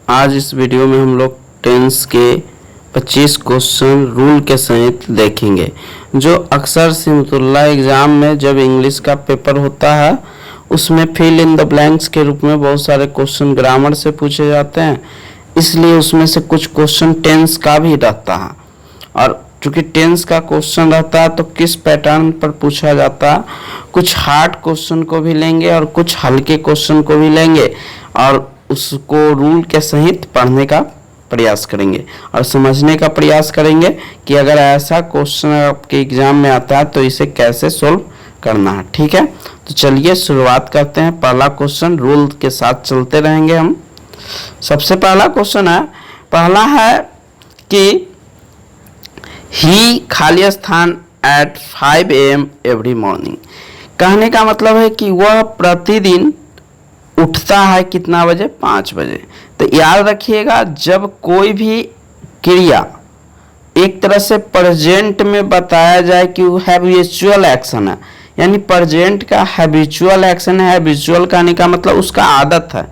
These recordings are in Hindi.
आज इस वीडियो में हम लोग टेंस के 25 क्वेश्चन रूल के सहित देखेंगे, जो अक्सर सिमतुल्ला एग्ज़ाम में जब इंग्लिश का पेपर होता है उसमें फिल इन द ब्लैंक्स के रूप में बहुत सारे क्वेश्चन ग्रामर से पूछे जाते हैं। इसलिए उसमें से कुछ क्वेश्चन टेंस का भी रहता है, और चूँकि टेंस का क्वेश्चन रहता है तो किस पैटर्न पर पूछा जाता है, कुछ हार्ड क्वेश्चन को भी लेंगे और कुछ हल्के क्वेश्चन को भी लेंगे और उसको रूल के सहित पढ़ने का प्रयास करेंगे और समझने का प्रयास करेंगे कि अगर ऐसा क्वेश्चन आपके एग्जाम में आता है तो इसे कैसे सोल्व करना है। ठीक है, तो चलिए शुरुआत करते हैं। पहला क्वेश्चन रूल के साथ चलते रहेंगे हम। सबसे पहला क्वेश्चन है, पहला है कि ही खाली स्थान एट 5 AM एवरी मॉर्निंग। कहने का मतलब है कि वह प्रतिदिन उठता है कितना बजे? 5 बजे। तो याद रखिएगा, जब कोई भी क्रिया एक तरह से प्रेजेंट में बताया जाए कि वो हैबिचुअल एक्शन है, यानी प्रेजेंट का हैबिचुअल एक्शन है। हैबिचुअल कहने का मतलब उसका आदत है।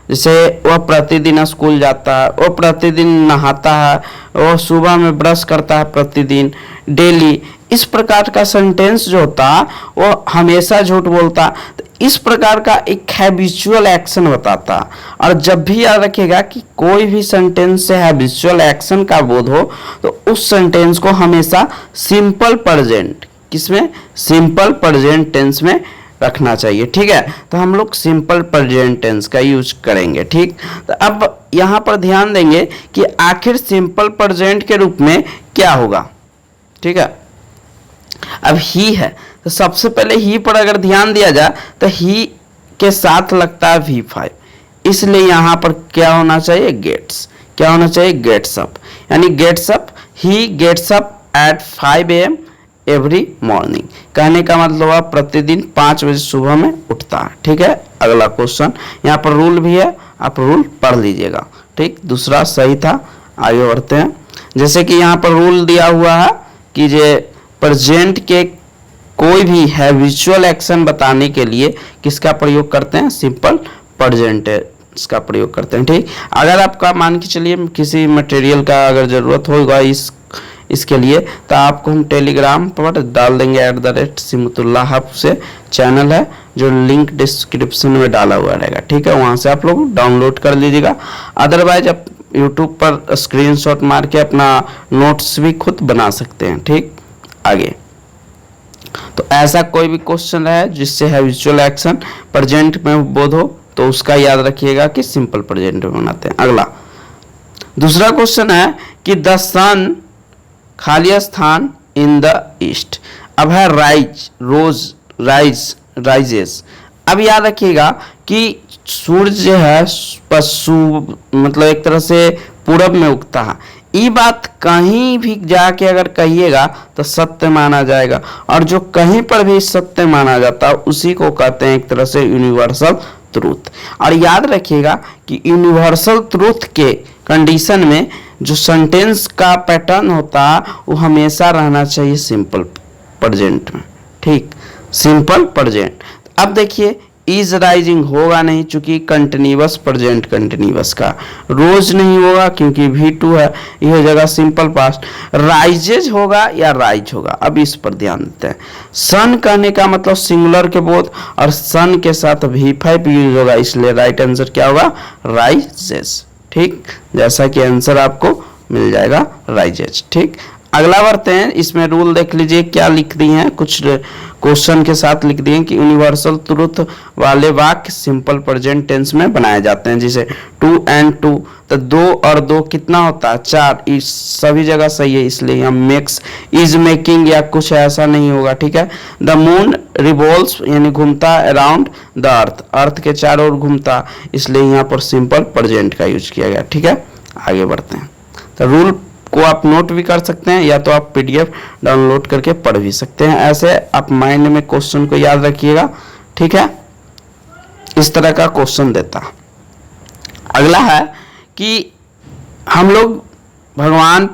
जैसे वह प्रतिदिन स्कूल जाता है, वह प्रतिदिन नहाता है, वह सुबह में ब्रश करता है प्रतिदिन, डेली। इस प्रकार का सेंटेंस जो होता है वो हमेशा झूठ बोलता, तो इस प्रकार का एक हैबिचुअल एक्शन बताता। और जब भी याद रखिएगा कि कोई भी सेंटेंस से हैबिचुअल एक्शन का बोध हो तो उस सेंटेंस को हमेशा सिंपल प्रेजेंट, किसमें? सिंपल प्रेजेंट टेंस में रखना चाहिए। ठीक है, तो हम लोग सिंपल प्रेजेंट टेंस का यूज करेंगे। ठीक, तो अब यहाँ पर ध्यान देंगे कि आखिर सिंपल प्रेजेंट के रूप में क्या होगा। ठीक है, अब ही है तो सबसे पहले ही पर अगर ध्यान दिया जाए तो ही के साथ लगता है V5, इसलिए यहाँ पर क्या होना चाहिए? गेट्स। क्या होना चाहिए? गेट्स अप, यानी gets up. He gets up at 5 AM every morning. कहने का मतलब है प्रतिदिन 5 बजे सुबह में उठता है। ठीक है, अगला क्वेश्चन, यहाँ पर रूल भी है, आप रूल पढ़ लीजिएगा। ठीक, दूसरा सही था। आगे बढ़ते हैं। जैसे कि यहाँ पर रूल दिया हुआ है कि जे प्रेजेंट के कोई भी हैबिचुअल एक्शन बताने के लिए किसका प्रयोग करते हैं? सिंपल प्रेजेंट का प्रयोग करते हैं। ठीक, अगर आपका मान के चलिए किसी मटेरियल का अगर ज़रूरत होगा इसके लिए तो आपको हम टेलीग्राम पर डाल देंगे @सिमतुल्ला हब से चैनल है, जो लिंक डिस्क्रिप्शन में डाला हुआ रहेगा। ठीक है, वहाँ से आप लोग डाउनलोड कर लीजिएगा। अदरवाइज आप यूट्यूब पर स्क्रीनशॉट मार के अपना नोट्स भी खुद बना सकते हैं। ठीक, आगे तो ऐसा कोई भी क्वेश्चन है जिससे हैबिचुअल एक्शन प्रेजेंट में बोध हो तो उसका याद रखिएगा कि सिंपल प्रेजेंट में बनाते हैं। अगला दूसरा क्वेश्चन है कि द सन खाली स्थान इन द ईस्ट। अब है राइजेस। अब याद रखिएगा कि सूर्य है मतलब एक तरह से पूरब में उगता है। ये बात कहीं भी जाके अगर कहिएगा तो सत्य माना जाएगा, और जो कहीं पर भी सत्य माना जाता है उसी को कहते हैं एक तरह से यूनिवर्सल ट्रूथ। और याद रखिएगा कि यूनिवर्सल ट्रूथ के कंडीशन में जो सेंटेंस का पैटर्न होता है वो हमेशा रहना चाहिए सिंपल प्रेजेंट में। ठीक, सिंपल प्रेजेंट। अब देखिए इज राइजिंग होगा नहीं, चूंकि कंटिन्यूअस प्रेजेंट कंटिन्यूअस का। रोज नहीं होगा क्योंकि V2 है, यह जगह सिंपल पास्ट। राइजेज होगा या राइज होगा, अब इस पर ध्यान देते हैं। सन कहने का मतलब सिंगुलर के बोध, और सन के साथ V5 यूज होगा, इसलिए राइट आंसर क्या होगा? राइजेस। ठीक, जैसा कि आंसर आपको मिल जाएगा राइजेज। ठीक, अगला बढ़ते हैं। इसमें रूल देख लीजिए क्या लिख दिए हैं, कुछ क्वेश्चन के साथ लिख दिए कि यूनिवर्सल ट्रूथ वाले वाक्य सिंपल प्रेजेंट टेंस में बनाए जाते हैं। जैसे 2 and 2, तो 2 और 2 कितना होता है? 4। इस सभी जगह सही है, इसलिए यहाँ मेक्स, इज मेकिंग या कुछ ऐसा नहीं होगा। ठीक है, द मून रिवॉल्व्स यानी घूमता अराउंड द अर्थ, अर्थ के चारों ओर घूमता, इसलिए यहाँ पर सिंपल प्रेजेंट का यूज किया गया। ठीक है, आगे बढ़ते हैं। तो रूल को आप नोट भी कर सकते हैं या तो आप PDF डाउनलोड करके पढ़ भी सकते हैं। ऐसे आप माइंड में क्वेश्चन को याद रखिएगा। ठीक है, इस तरह का क्वेश्चन देता। अगला है कि हम लोग भगवान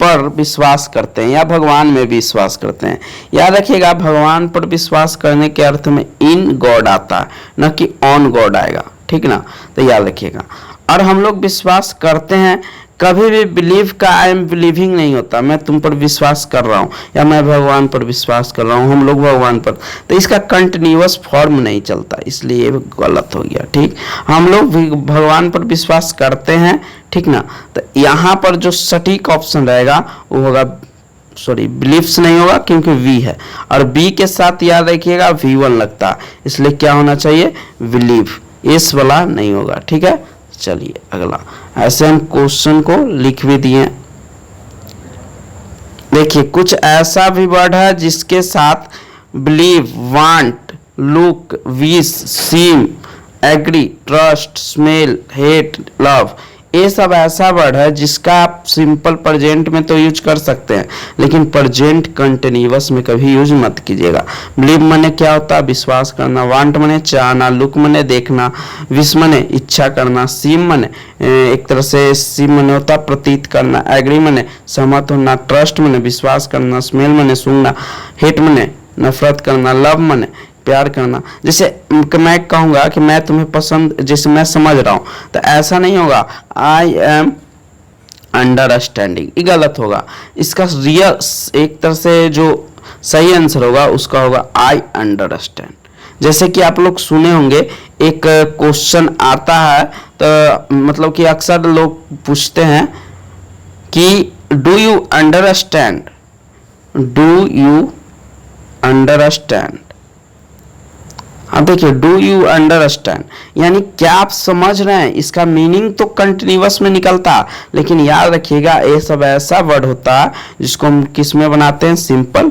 पर विश्वास करते हैं या भगवान में विश्वास करते हैं। याद रखिएगा, भगवान पर विश्वास करने के अर्थ में इन गॉड आता है, न कि ऑन गॉड आएगा। ठीक ना, तो याद रखिएगा। और हम लोग विश्वास करते हैं। कभी भी बिलीव का आई एम बिलीविंग नहीं होता, मैं तुम पर विश्वास कर रहा हूँ या मैं भगवान पर विश्वास कर रहा हूँ, हम लोग भगवान पर, तो इसका कंटिन्यूअस फॉर्म नहीं चलता, इसलिए गलत हो गया। ठीक, हम लोग भी भगवान पर विश्वास करते हैं, ठीक ना। तो यहाँ पर जो सटीक ऑप्शन रहेगा वो होगा, सॉरी बिलीव्स नहीं होगा क्योंकि वी है, और बी के साथ याद रखिएगा V1 लगता है, इसलिए क्या होना चाहिए बिलीव, इस वाला नहीं होगा। ठीक है, चलिए अगला। ऐसे हम क्वेश्चन को लिख भी दिए। देखिए कुछ ऐसा भी वर्ड है जिसके साथ believe, want, look, wish, seem, agree, trust, smell, hate, love, ये सब ऐसा वर्ड है जिसका आप सिंपल प्रेजेंट में तो यूज कर सकते हैं, लेकिन प्रेजेंट कंटिन्यूअस में कभी यूज मत कीजिएगा। बिलीव माने क्या होता है, विश्वास करना, वांट माने चाहना, लुक माने देखना, विश माने इच्छा करना, सीम माने एक तरह से सीम माने होता प्रतीत करना, एग्री माने सहमत होना, ट्रस्ट माने विश्वास करना, स्मेल माने सूंघना, हेट माने नफरत करना, लव माने प्यार करना। जैसे मैं कहूँगा कि मैं तुम्हें पसंद, जैसे मैं समझ रहा हूँ, तो ऐसा नहीं होगा आई एम अंडरस्टैंडिंग, ये गलत होगा। इसका रियल एक तरह से जो सही आंसर होगा उसका होगा आई अंडरस्टैंड। जैसे कि आप लोग सुने होंगे एक क्वेश्चन आता है, तो मतलब कि अक्सर लोग पूछते हैं कि do you understand, do you understand. अब देखिए डू यू अंडरस्टैंड यानी क्या आप समझ रहे हैं, इसका मीनिंग तो कंटिन्यूअस में निकलता, लेकिन याद रखिएगा ये सब ऐसा वर्ड होता है जिसको हम किस में बनाते हैं, सिंपल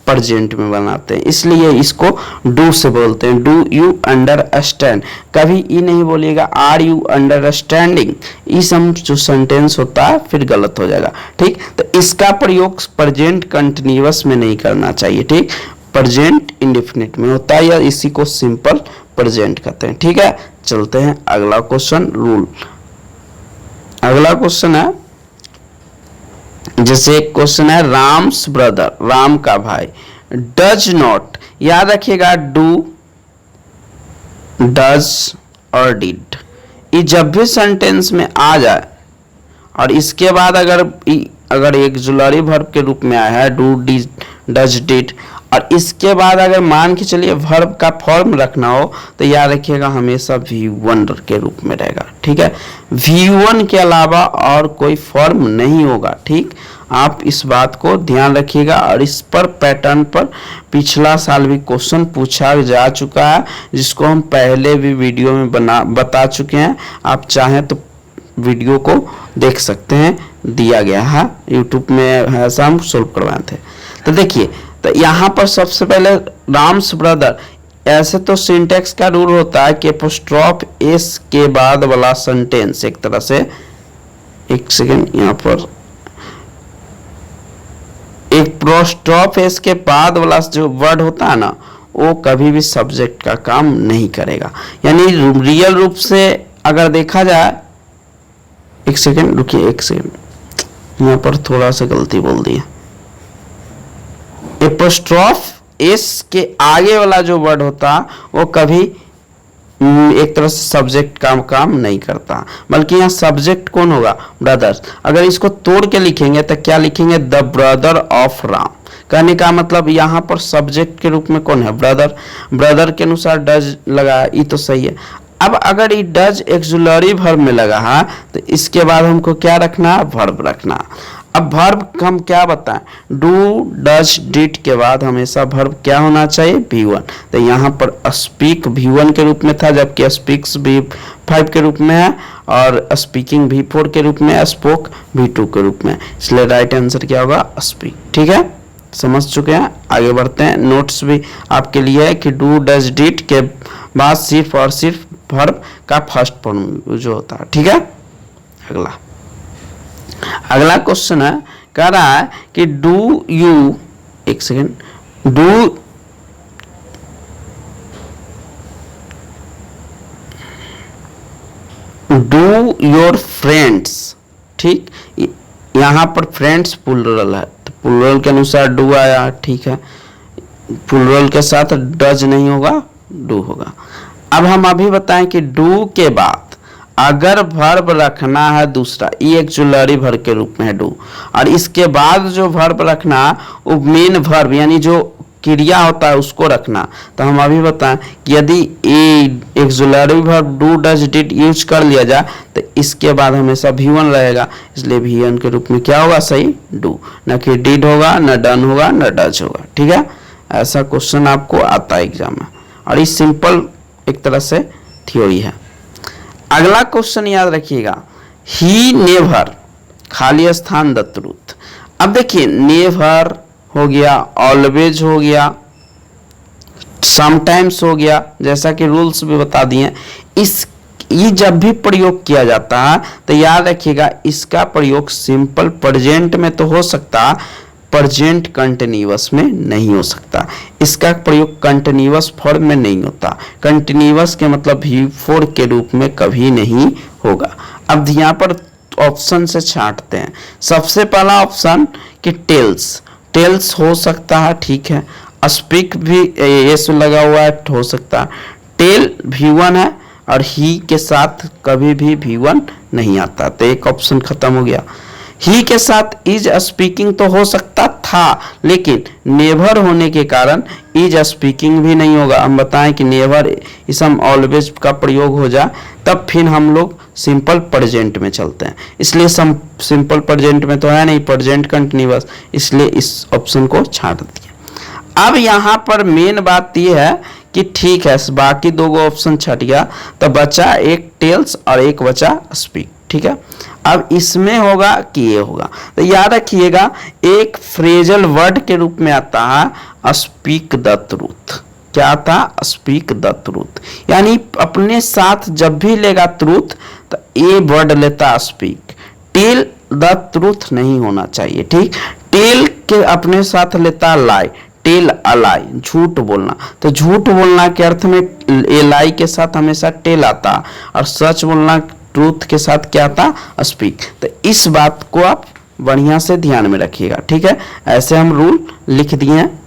प्रेजेंट में बनाते हैं, इसलिए इसको डू से बोलते हैं, डू यू अंडरस्टैंड। कभी ये नहीं बोलिएगा आर यू अंडरस्टैंडिंग, ये सब जो सेंटेंस होता है फिर गलत हो जाएगा। ठीक, तो इसका प्रयोग प्रेजेंट कंटिन्यूअस में नहीं करना चाहिए। ठीक, प्रेजेंट इंडेफिनिट में होता है, या इसी को सिंपल प्रेजेंट कहते हैं। ठीक है, चलते हैं अगला क्वेश्चन, रूल। अगला क्वेश्चन है, जैसे एक क्वेश्चन है राम्स ब्रदर, राम का भाई, डज नॉट, याद रखिएगा डू, डज और डिड, ये जब भी सेंटेंस में आ जाए और इसके बाद अगर एक जुलरी वर्ब के रूप में आया है डू, डज, डिड, और इसके बाद अगर मान के चलिए वर्ब का फॉर्म रखना हो तो याद रखिएगा हमेशा V1 के रूप में रहेगा। ठीक है, V1 के अलावा और कोई फॉर्म नहीं होगा। ठीक, आप इस बात को ध्यान रखिएगा, और इस पर पैटर्न पर पिछला साल भी क्वेश्चन पूछा जा चुका है, जिसको हम पहले भी वीडियो में बता चुके हैं। आप चाहें तो वीडियो को देख सकते हैं, दिया गया है यूट्यूब में, ऐसा हम सोल्व करवाए थे। तो देखिए, तो यहाँ पर सबसे पहले राम्स ब्रदर, ऐसे तो सिंटेक्स का रूल होता है कि एपोस्ट्रोफ एस के बाद वाला सेंटेंस, एक तरह से, एक सेकेंड, यहाँ पर एक एपोस्ट्रोफ एस के बाद वाला जो वर्ड होता है ना, वो कभी भी सब्जेक्ट का काम नहीं करेगा। यानी रियल रूप से अगर देखा जाए, एक सेकेंड रुकिए, एक सेकेंड, यहाँ पर थोड़ा सा गलती बोल दी है। एपोस्ट्रोफ एस के आगे वाला जो वर्ड होता वो कभी एक तरह से सब्जेक्ट का काम नहीं करता, बल्कि यहाँ सब्जेक्ट कौन होगा, ब्रदर्स। अगर इसको तोड़ के लिखेंगे तो क्या लिखेंगे, द ब्रदर ऑफ राम। कहने का मतलब यहाँ पर सब्जेक्ट के रूप में कौन है, ब्रदर। ब्रदर के अनुसार डज लगा, ये तो सही है। अब अगर ये डज एक्सुलरी वर्ब में लगा है तो इसके बाद हमको क्या रखना है, वर्ब रखना। अब वर्ब हम क्या बताएं, डू, डज, डिड के बाद हमेशा वर्ब क्या होना चाहिए, V1। तो यहाँ पर स्पीक V1 के रूप में था, जबकि स्पीक्स V5 के रूप में है, और स्पीकिंग V4 के रूप में, स्पोक V2 के रूप में, इसलिए राइट आंसर क्या होगा, स्पीक। ठीक है, समझ चुके हैं, आगे बढ़ते हैं। नोट्स भी आपके लिए है कि डू, डज, डिड के बाद सिर्फ और सिर्फ वर्ब का फर्स्ट फॉर्म जो होता है। ठीक है, अगला क्वेश्चन है, कह रहा है कि डू यू, एक सेकेंड, डू योर फ्रेंड्स। ठीक, यहाँ पर फ्रेंड्स प्लूरल है, तो प्लूरल के अनुसार डू आया। ठीक है, प्लूरल के साथ डज नहीं होगा, डू होगा। अब हम अभी बताएं कि डू के बाद अगर वर्ब रखना है दूसरा, ये एक्जुलरी वर्ब के रूप में है डू, और इसके बाद जो वर्ब रखना वो मेन वर्ब यानी जो क्रिया होता है उसको रखना। तो हम अभी बताएं कि यदि a auxiliary verb do does did use कर लिया जाए तो इसके बाद हमेशा V1 रहेगा, इसलिए V1 के रूप में क्या होगा सही डू, न कि डिड होगा, न डन होगा, न डज होगा। ठीक है, ऐसा क्वेश्चन आपको आता है एग्जाम में, और ये सिंपल एक तरह से थ्योरी है। अगला क्वेश्चन याद रखिएगा, ही नेवर खाली स्थान द ट्रूथ। अब देखिए नेवर हो गया, ऑलवेज हो गया, समटाइम्स हो गया, जैसा कि रूल्स भी बता दिए। ये जब भी प्रयोग किया जाता है तो याद रखिएगा इसका प्रयोग सिंपल प्रेजेंट में तो हो सकता, प्रेजेंट कंटिन्यूअस में नहीं हो सकता। इसका प्रयोग कंटिन्यूअस फॉर्म में नहीं होता, कंटिन्यूअस के मतलब V4 के रूप में कभी नहीं होगा। अब यहाँ पर ऑप्शन से छांटते हैं। सबसे पहला ऑप्शन कि टेल्स, टेल्स हो सकता है, ठीक है। स्पीक भी एस लगा हुआ है, हो सकता है। टेल V1 है और ही के साथ कभी भी V1 नहीं आता, तो एक ऑप्शन खत्म हो गया। ही के साथ इज स्पीकिंग तो हो सकता था, लेकिन नेवर होने के कारण इज स्पीकिंग भी नहीं होगा। हम बताएं कि नेवर इसम ऑलवेज का प्रयोग हो जाए तब फिर हम लोग सिंपल प्रेजेंट में चलते हैं, इसलिए सिंपल प्रेजेंट में तो है नहीं, प्रेजेंट कंटिन्यूअस, इसलिए इस ऑप्शन को छांट दिया। अब यहाँ पर मेन बात यह है कि ठीक है बाकी दो ऑप्शन छट गया तो बचा एक टेल्स और एक बचा स्पीक। ठीक है, अब इसमें होगा कि ये होगा, तो याद रखिएगा एक फ्रेजल वर्ड के रूप में आता है स्पीक द ट्रूथ। क्या था? स्पीक द ट्रूथ, यानी अपने साथ जब भी लेगा ट्रूथ तो ये वर्ड लेता स्पीक। टेल द ट्रूथ नहीं होना चाहिए, ठीक। टेल के अपने साथ लेता लाई, टेल अलाई, झूठ बोलना। तो झूठ बोलना के अर्थ में ए लाई के साथ हमेशा टेल आता, और सच बोलना ट्रूथ के साथ क्या आता? स्पीक। तो इस बात को आप बढ़िया से ध्यान में रखिएगा, ठीक है। ऐसे हम रूल लिख दिए हैं,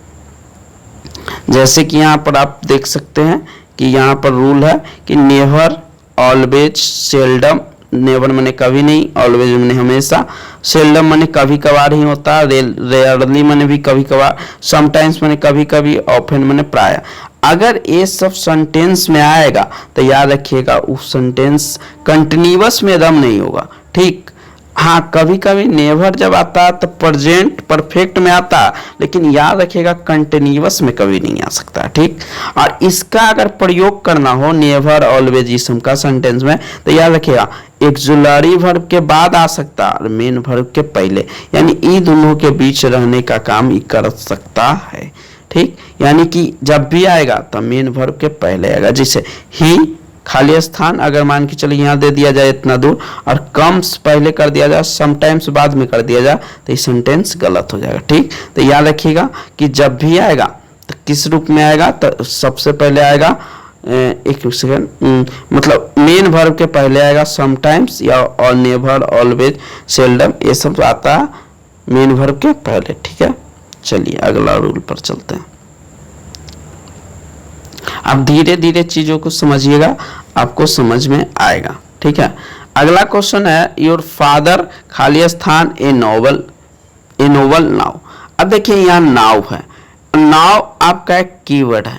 जैसे कि यहाँ पर आप देख सकते हैं कि यहाँ पर रूल है कि नेवर, ऑलवेज, सेल्डम। नेवर मैंने कभी नहीं, ऑलवेज मैंने हमेशा, सेल्डम मैंने कभी कभार ही होता, रेयरली मैंने भी कभी कभार, समटाइम्स मैंने कभी कभी, ऑफन मैंने प्राय। अगर ये सब सेंटेंस में आएगा तो याद रखिएगा उस सेंटेंस कंटिन्यूअस में दम नहीं होगा, ठीक। हाँ, कभी कभी नेवर जब आता है तो प्रेजेंट परफेक्ट में आता, लेकिन याद रखिएगा कंटिन्यूअस में कभी नहीं आ सकता, ठीक। और इसका अगर प्रयोग करना हो नेवर, ऑलवेज, इसम का सेंटेंस में, तो याद रखिएगा एक्जुलरी वर्ब के बाद आ सकता और मेन वर्ब के पहले, यानी इन दोनों के बीच रहने का काम ये कर सकता है, ठीक। यानी कि जब भी आएगा तो मेन वर्ब के पहले आएगा, जैसे ही खाली स्थान अगर मान के चलिए यहाँ दे दिया जाए इतना दूर और कम्स पहले कर दिया जाए, समटाइम्स बाद में कर दिया जाए, तो ये सेंटेंस गलत हो जाएगा, ठीक। तो याद रखिएगा कि जब भी आएगा तो किस रूप में आएगा, तो सबसे पहले आएगा एक सेकंड, मतलब मेन वर्ब के पहले आएगा समटाइम्स या और नेवर, ऑलवेज, सेल्डम, ये सब आता है मेन वर्ब के पहले, ठीक है। चलिए अगला रूल पर चलते हैं। अब धीरे धीरे चीजों को समझिएगा, आपको समझ में आएगा, ठीक है। अगला क्वेश्चन है योर फादर खाली स्थान ए नोवेल नाउ। अब देखिए यहाँ नाउ है, नाउ आपका एक कीवर्ड है।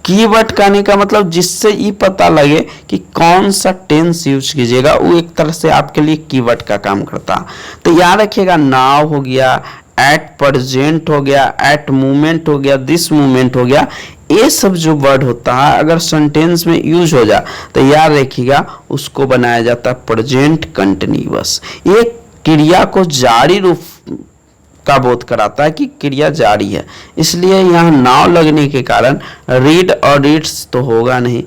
कीवर्ड कहने का मतलब जिससे ये पता लगे कि कौन सा टेंस यूज कीजिएगा, वो एक तरह से आपके लिए कीवर्ड का काम करता। तो याद रखिएगा नाउ हो गया, एट प्रेजेंट हो गया, एट मोमेंट हो गया, दिस मोमेंट हो गया, ये सब जो वर्ड होता है अगर सेंटेंस में यूज हो जाए तो याद रखिएगा उसको बनाया जाता है प्रेजेंट कंटिन्यूअस। ये क्रिया को जारी रूप का बोध कराता है कि क्रिया जारी है, इसलिए यहाँ नाउ लगने के कारण रीड और रीड्स तो होगा नहीं,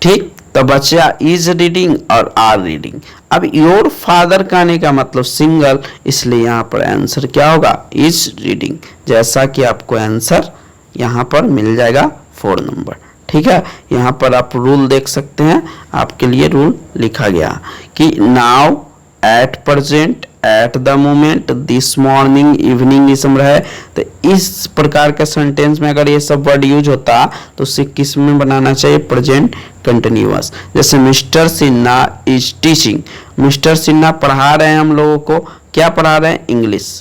ठीक। तो बचा इज रीडिंग और आर रीडिंग। अब योर फादर कहने का मतलब सिंगल, इसलिए यहाँ पर आंसर क्या होगा? इज रीडिंग, जैसा कि आपको आंसर यहाँ पर मिल जाएगा 4 नंबर, ठीक है। यहाँ पर आप रूल देख सकते हैं, आपके लिए रूल लिखा गया कि now, at present, at the moment, this morning, evening, ये सब रहे। तो इस प्रकार के सेंटेंस में अगर ये सब वर्ड यूज होता तो उसे किस में बनाना चाहिए? Present continuous. जैसे mister Sinha is teaching, mister Sinha पढ़ा रहे हैं हम लोगों को, क्या पढ़ा रहे हैं? इंग्लिश।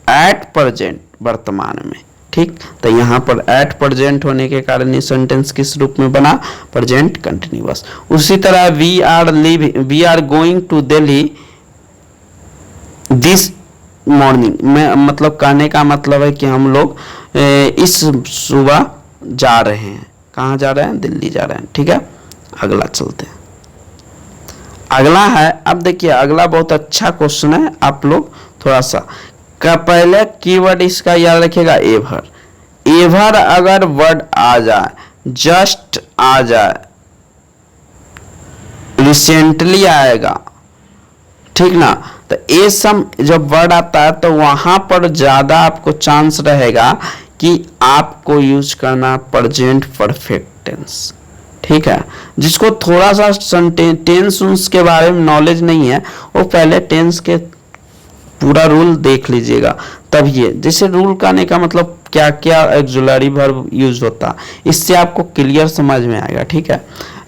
एट प्रेजेंट, वर्तमान में, ठीक। तो यहाँ पर एट प्रेजेंट होने के कारण ये सेंटेंस किस रूप में बना? Present continuous. उसी तरह we are going to Delhi this morning में, मतलब कहने का मतलब है कि हम लोग इस सुबह जा रहे हैं। कहाँ जा रहे हैं? दिल्ली जा रहे हैं, ठीक है। अगला चलते हैं। अगला है, अब देखिए अगला बहुत अच्छा क्वेश्चन है, आप लोग थोड़ा सा का पहले कीवर्ड इसका याद रखिएगा, एवर। एवर अगर वर्ड आ जाए, जस्ट आ जाए, रिसेंटली आएगा, ठीक ना, तो ये सब जब वर्ड आता है तो वहां पर ज्यादा आपको चांस रहेगा कि आपको यूज करना प्रेजेंट परफेक्ट टेंस, ठीक है। जिसको थोड़ा सा टेंस के बारे में नॉलेज नहीं है वो पहले टेंस के पूरा रूल देख लीजिएगा, तब ये जैसे रूल करने का मतलब क्या क्या ऑक्सिलरी वर्ब यूज होता, इससे आपको क्लियर समझ में आएगा, ठीक है।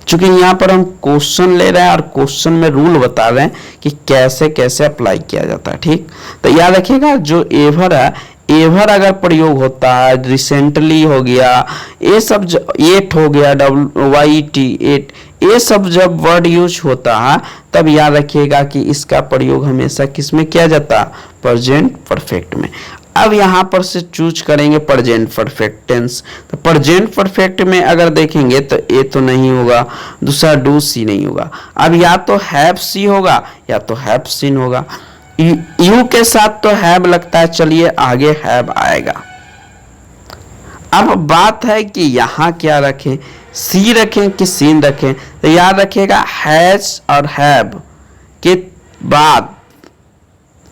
चूंकि यहाँ पर हम क्वेश्चन ले रहे हैं और क्वेश्चन में रूल बता रहे हैं कि कैसे कैसे अप्लाई किया जाता है, ठीक। तो याद रखिएगा जो एवर है, एवर अगर प्रयोग होता है, रिसेंटली हो गया, ये सब एट हो गया, WYET, एट, ये सब जब वर्ड यूज होता है तब याद रखिएगा कि इसका प्रयोग हमेशा किस में किया जाता है? प्रेजेंट परफेक्ट में। अब यहाँ पर से चूज करेंगे प्रेजेंट परफेक्ट टेंस। तो प्रेजेंट परफेक्ट में अगर देखेंगे तो ए तो नहीं होगा, दूसरा डू सी नहीं होगा, अब या तो हैव सी होगा या तो हैव सीन होगा। यू के साथ तो हैव लगता है, चलिए आगे हैव आएगा। अब बात है कि यहाँ क्या रखें, सी रखें कि सीन रखें? तो याद रखिएगा हैज और हैव के बाद,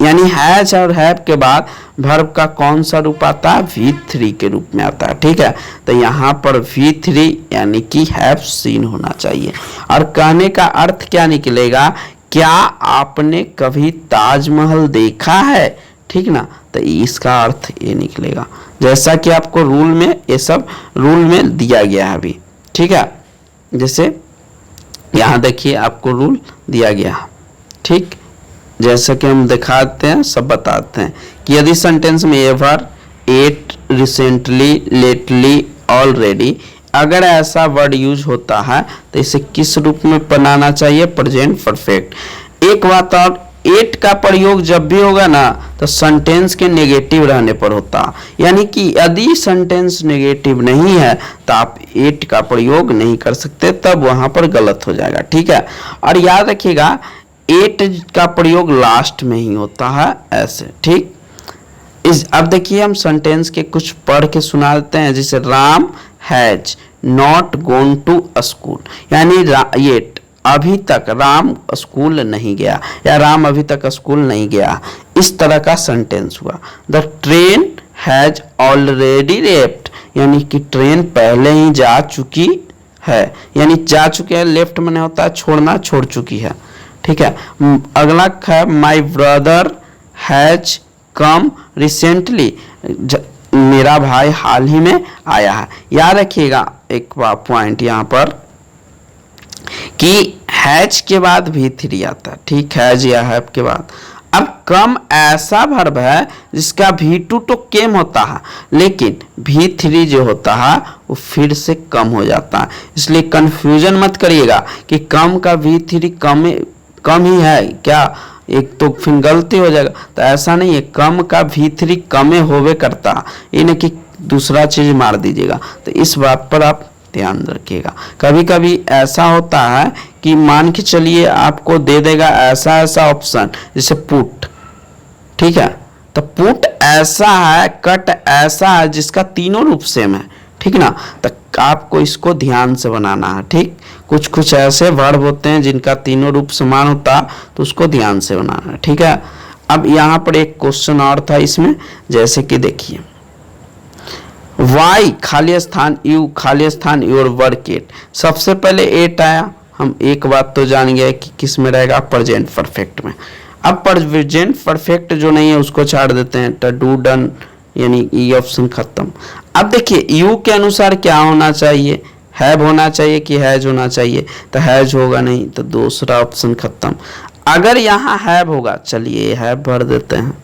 यानी हैज और हैव के बाद वर्ब का कौन सा रूप आता है? V3 के रूप में आता है, ठीक है। तो यहाँ पर V3 यानी कि हैव सीन होना चाहिए। और कहने का अर्थ क्या निकलेगा? क्या आपने कभी ताजमहल देखा है, ठीक ना। तो इसका अर्थ ये निकलेगा, जैसा कि आपको रूल में ये सब रूल में दिया गया है अभी, ठीक है। जैसे यहाँ देखिए आपको रूल दिया गया, ठीक। जैसा कि हम दिखाते हैं, सब बताते हैं कि यदि सेंटेंस में ever, yet, recently, lately, already अगर ऐसा वर्ड यूज होता है तो इसे किस रूप में बनाना चाहिए? Present perfect. एक बात और, एट का प्रयोग जब भी होगा ना तो सेंटेंस के नेगेटिव रहने पर होता, यानी कि यदि सेंटेंस नेगेटिव नहीं है तो आप एट का प्रयोग नहीं कर सकते, तब वहां पर गलत हो जाएगा, ठीक है। और याद रखिएगा एट का प्रयोग लास्ट में ही होता है, ऐसे, ठीक। अब देखिए हम सेंटेंस के कुछ पढ़ के सुना देते हैं, जैसे Ram has not gone to school, यानी एट अभी तक राम स्कूल नहीं गया या राम अभी तक स्कूल नहीं गया, इस तरह का सेंटेंस हुआ। The train has already left, यानी कि ट्रेन पहले ही जा चुकी है, यानी जा चुके हैं, लेफ्ट मैंने होता है छोड़ना, छोड़ चुकी है, ठीक है। अगला है my brother has come recently, मेरा भाई हाल ही में आया है। याद रखिएगा एक पॉइंट यहाँ पर कि हैज के बाद V3 आता है, ठीक, हैज या हैव के बाद। अब कम ऐसा वर्ब है जिसका V2 तो केम होता है, लेकिन V3 जो होता है वो फिर से कम हो जाता है, इसलिए कंफ्यूजन मत करिएगा कि कम का V3 कम ही है क्या, एक तो फिर गलती हो जाएगा। तो ऐसा नहीं है, कम का V3 कमे होवे करता, ये नहीं कि दूसरा चीज मार दीजिएगा। तो इस बात पर आप ध्यान रखिएगा। कभी कभी ऐसा होता है कि मान के चलिए आपको दे देगा ऐसा ऐसा ऑप्शन, जैसे पुट, ठीक है। तो पुट ऐसा है, कट ऐसा है जिसका तीनों रूप सेम है, ठीक ना। तो आपको इसको ध्यान से बनाना है, ठीक। कुछ कुछ ऐसे वर्ब होते हैं जिनका तीनों रूप समान होता, तो उसको ध्यान से बनाना है, ठीक है। अब यहाँ पर एक क्वेश्चन और था इसमें, जैसे कि देखिए वाई खाली स्थान यू खाली स्थान योर वर्क एट, सबसे पहले एट आया, हम एक बात तो जान गए कि किस में रहेगा? प्रेजेंट परफेक्ट में। अब प्रेजेंट परफेक्ट जो नहीं है उसको छाड़ देते हैं, तो डू डन, यानी ये ऑप्शन खत्म। अब देखिए यू के अनुसार क्या होना चाहिए, हैव होना चाहिए कि हैज होना चाहिए, तो हैज होगा नहीं, तो दूसरा ऑप्शन खत्म। अगर यहाँ हैव होगा, चलिए हैव भर देते हैं,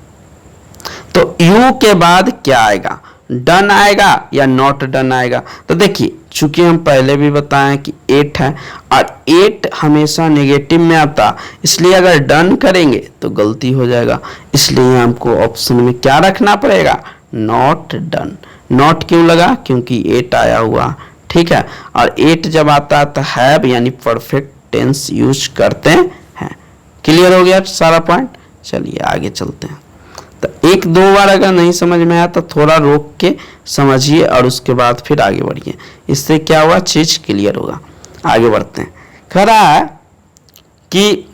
तो यू के बाद क्या आएगा, डन आएगा या नॉट डन आएगा। तो देखिए चूंकि हम पहले भी बताएं कि 8 है और 8 हमेशा नेगेटिव में आता, इसलिए अगर डन करेंगे तो गलती हो जाएगा, इसलिए हमको ऑप्शन में क्या रखना पड़ेगा, नॉट डन। नॉट क्यों लगा, क्योंकि 8 आया हुआ, ठीक है। और 8 जब आता है तो हैव यानी परफेक्ट टेंस यूज करते हैं। क्लियर हो गया सारा पॉइंट। चलिए आगे चलते हैं। तो एक दो बार अगर नहीं समझ में आया तो थोड़ा रोक के समझिए और उसके बाद फिर आगे बढ़िए, इससे क्या हुआ, चीज क्लियर होगा। आगे बढ़ते हैं। कह रहा है कि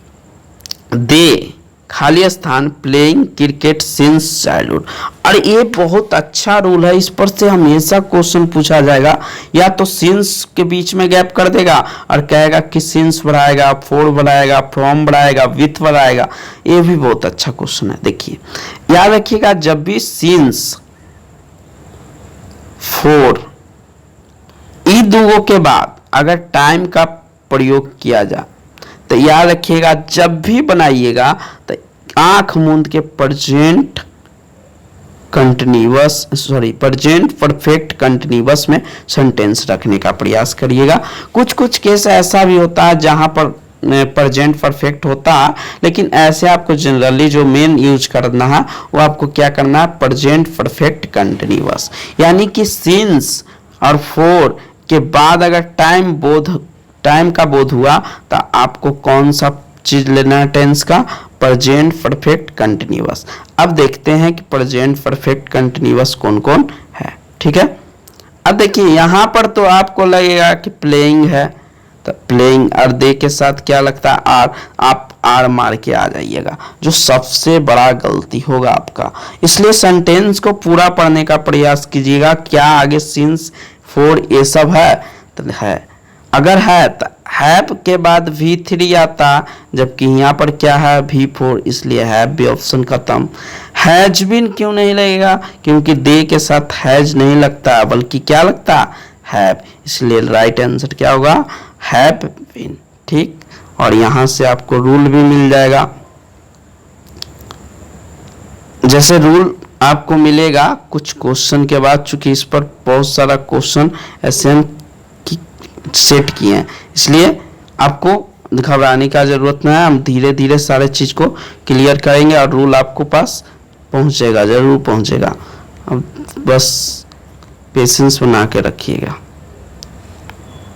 दे खाली स्थान प्लेइंग क्रिकेट सिंस चाइल्डहुड, और ये बहुत अच्छा रूल है, इस पर से हमेशा क्वेश्चन पूछा जाएगा। या तो सिंस के बीच में गैप कर देगा और कहेगा कि सिंस बढ़ाएगा, फोर बढ़ाएगा, फ्रॉम बढ़ाएगा, विथ बढ़ाएगा, ये भी बहुत अच्छा क्वेश्चन है। देखिए याद रखिएगा, जब भी सिंस, फोर, इन दोनों के बाद अगर टाइम का प्रयोग किया जाए तो याद रखिएगा जब भी बनाइएगा तो आंख मूंद के present continuous, present perfect continuous में सेंटेंस रखने का प्रयास करिएगा। कुछ कुछ केस ऐसा भी होता है जहां पर प्रेजेंट परफेक्ट होता है, लेकिन ऐसे आपको जनरली जो मेन यूज करना है वो आपको क्या करना है, प्रेजेंट परफेक्ट कंटिन्यूअस, यानी कि सिंस और फोर के बाद अगर टाइम का बोध हुआ तो आपको कौन सा चीज लेना है, टेंस का, प्रेजेंट परफेक्ट कंटिन्यूअस। अब देखते हैं कि प्रेजेंट परफेक्ट कंटिन्यूअस कौन कौन है, ठीक है। अब देखिए यहां पर तो आपको लगेगा कि प्लेइंग है, तो प्लेइंग और दे के साथ क्या लगता है, आर, आप आर मार के आ जाइएगा, जो सबसे बड़ा गलती होगा आपका। इसलिए सेंटेंस को पूरा पढ़ने का प्रयास कीजिएगा। क्या आगे सिंस, फोर, ये सब है, तो है। अगर है तो हैव के बाद V3 आता, जबकि यहाँ पर क्या है, V4, इसलिए हैव भी ऑप्शन खत्म। हैज बीन क्यों नहीं लगेगा, क्योंकि दे के साथ हैज नहीं लगता बल्कि क्या लगता, हैव, इसलिए राइट आंसर क्या होगा, हैव बीन, ठीक। और यहां से आपको रूल भी मिल जाएगा। जैसे रूल आपको मिलेगा कुछ क्वेश्चन के बाद, चूंकि इस पर बहुत सारा क्वेश्चन ऐसे हम सेट किए हैं, इसलिए आपको घबराने का जरूरत नहीं है। हम धीरे धीरे सारे चीज को क्लियर करेंगे और रूल आपको पास पहुंचेगा, जरूर पहुंचेगा। अब बस पेशेंस बना के रखिएगा।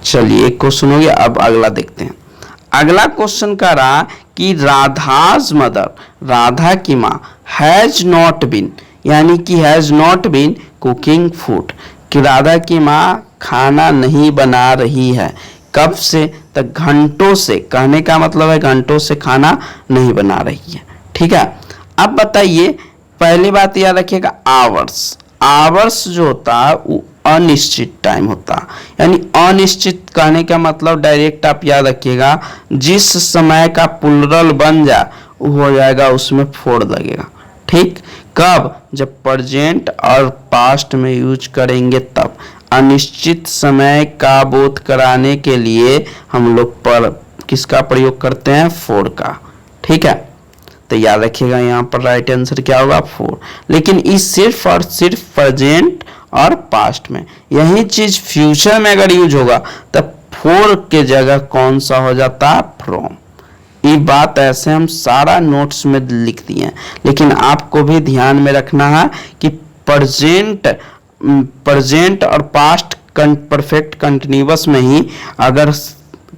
चलिए एक क्वेश्चन हो गया, अब अगला देखते हैं। अगला क्वेश्चन कह रहा कि राधाज मदर, राधा की माँ, हैज नॉट बीन, यानी कि has not been cooking food, कि राधा की माँ खाना नहीं बना रही है, कब से, तो घंटों से, कहने का मतलब है घंटों से खाना नहीं बना रही है, ठीक है। अब बताइए, पहली बात याद रखिएगा, आवर्स, आवर्स जो होता है वो अनिश्चित टाइम होता है, यानी अनिश्चित कहने का मतलब डायरेक्ट आप याद रखिएगा, जिस समय का प्लुरल बन जाए वो हो जाएगा, उसमें फोर लगेगा, ठीक। कब, जब प्रेजेंट और पास्ट में यूज करेंगे तब। अनिश्चित समय का बोध कराने के लिए हम लोग पर किसका प्रयोग करते हैं, फोर का, ठीक है। तो याद रखिएगा यहाँ पर राइट आंसर क्या होगा, फोर। लेकिन इस सिर्फ और सिर्फ प्रेजेंट और पास्ट में, यही चीज फ्यूचर में अगर यूज होगा तब फोर के जगह कौन सा हो जाता है, फ्रॉम। ये बात ऐसे हम सारा नोट्स में लिख दिए हैं, लेकिन आपको भी ध्यान में रखना है कि प्रेजेंट और पास्ट परफेक्ट कंटिन्यूअस में ही अगर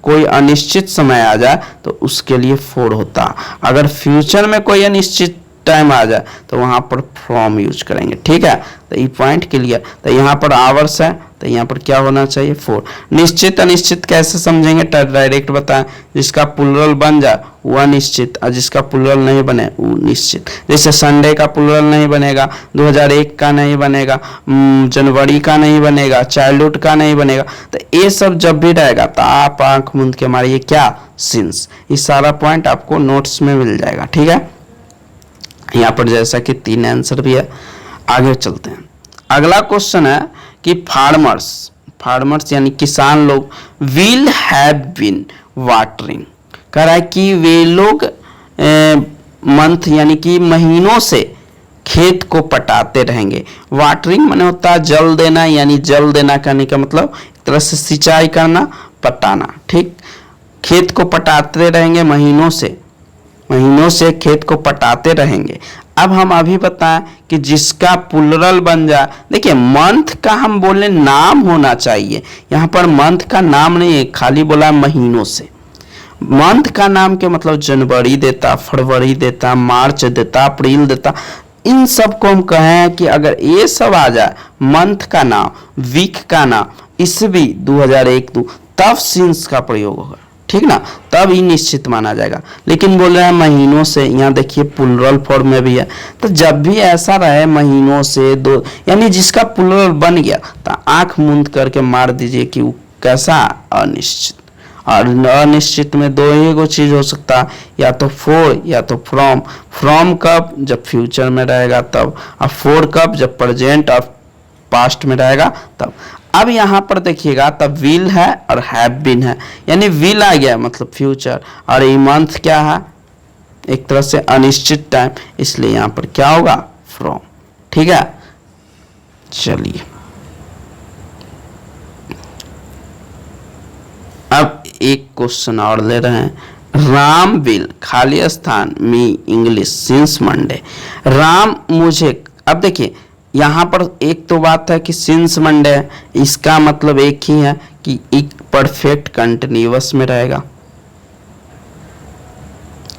कोई अनिश्चित समय आ जाए तो उसके लिए फोर होता, अगर फ्यूचर में कोई अनिश्चित टाइम आ जाए तो वहां पर फ्रॉम यूज करेंगे, ठीक है। तो ये पॉइंट क्लियर। तो यहाँ पर आवर्स है तो यहाँ पर क्या होना चाहिए, फोर। निश्चित अनिश्चित कैसे समझेंगे, डायरेक्ट बताएं, जिसका प्लुरल बन जाए वो अनिश्चित और जिसका प्लुरल नहीं बने वो निश्चित। जैसे संडे का प्लुरल नहीं बनेगा, 2001 का नहीं बनेगा, जनवरी का नहीं बनेगा, चाइल्डहुड का नहीं बनेगा। तो ये सब जब भी रहेगा तो आप आंख मूंद के मारिए क्या, सिंस। ये सारा पॉइंट आपको नोट्स में मिल जाएगा, ठीक है। यहाँ पर जैसा कि 3 आंसर भी है। आगे चलते हैं। अगला क्वेश्चन है कि फार्मर्स यानी किसान लोग विल हैव बीन वाटरिंग, कह रहा है कि वे लोग मंथ यानी कि महीनों से खेत को पटाते रहेंगे। वाटरिंग माने होता है जल देना, यानी जल देना कहने का मतलब एक तरह से सिंचाई करना, पटाना, ठीक। खेत को पटाते रहेंगे महीनों से खेत को पटाते रहेंगे। अब हम अभी बताएं कि जिसका प्लुरल बन जाए, देखिए मंथ का हम बोले नाम होना चाहिए, यहाँ पर मंथ का नाम नहीं है, खाली बोला महीनों से। मंथ का नाम के मतलब जनवरी देता, फरवरी देता, मार्च देता, अप्रैल देता, इन सब को हम कहें कि अगर ये सब आ जाए, मंथ का नाम, वीक का नाम, ईस्वी 2001 तब सिंस का प्रयोग होगा, ठीक ना, तब ही निश्चित माना जाएगा। लेकिन बोल रहे हैं महीनों से, यहाँ देखिए प्लुरल फॉर्म में भी है, तो जब भी ऐसा रहे महीनों से दो, यानी जिसका प्लुरल बन गया तो आंख मूंद करके मार दीजिए कि वो कैसा, अनिश्चित। और अनिश्चित में दो ही चीज हो सकता है, या तो फॉर या तो फ्रॉम। फ्रॉम कब, जब फ्यूचर में रहेगा तब, और फॉर कब, जब प्रेजेंट और पास्ट में रहेगा तब। अब यहाँ पर देखिएगा तब विल है और हैव बीन है, यानी विल आ गया मतलब फ्यूचर, और ये मंथ क्या है, एक तरह से अनिश्चित टाइम, इसलिए यहाँ पर क्या होगा, फ्रॉम, ठीक है। चलिए अब एक क्वेश्चन और ले रहे हैं। राम विल खाली स्थान मी इंग्लिश सिंस मंडे। राम मुझे, अब देखिए यहाँ पर एक तो बात है कि सिंस मंडे है, इसका मतलब एक ही है कि एक परफेक्ट कंटिन्यूअस में रहेगा,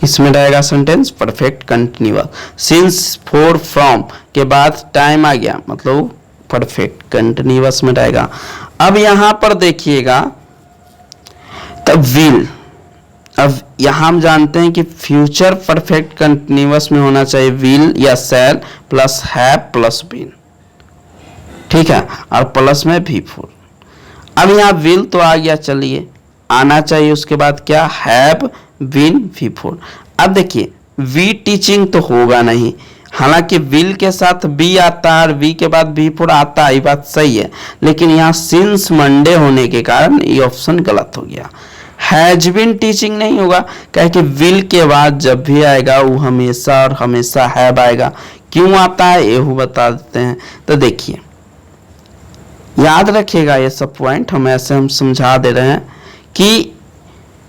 इसमें रहेगा sentence perfect continuous. Since for from के बाद टाइम आ गया, मतलब परफेक्ट कंटिन्यूअस में रहेगा। अब यहाँ पर देखिएगा तब विल, अब यहां हम जानते हैं कि फ्यूचर परफेक्ट कंटिन्यूअस में होना चाहिए विल या shall plus have plus been, ठीक है, और प्लस में भी फॉर। अब यहाँ विल तो आ गया, चलिए आना चाहिए उसके बाद क्या, हैव बीन भी फॉर। अब देखिए वी टीचिंग तो होगा नहीं, हालांकि विल के साथ बी आता है और वी के बाद बी फॉर आता है, ये बात सही है, लेकिन यहाँ सिंस मंडे होने के कारण ये ऑप्शन गलत हो गया। हैज बीन टीचिंग नहीं होगा, क्या कि विल के बाद जब भी आएगा वो हमेशा और हमेशा हैव आएगा। क्यों आता है ये बता देते हैं। तो देखिए याद रखिएगा ये सब पॉइंट, हम ऐसे हम समझा दे रहे हैं कि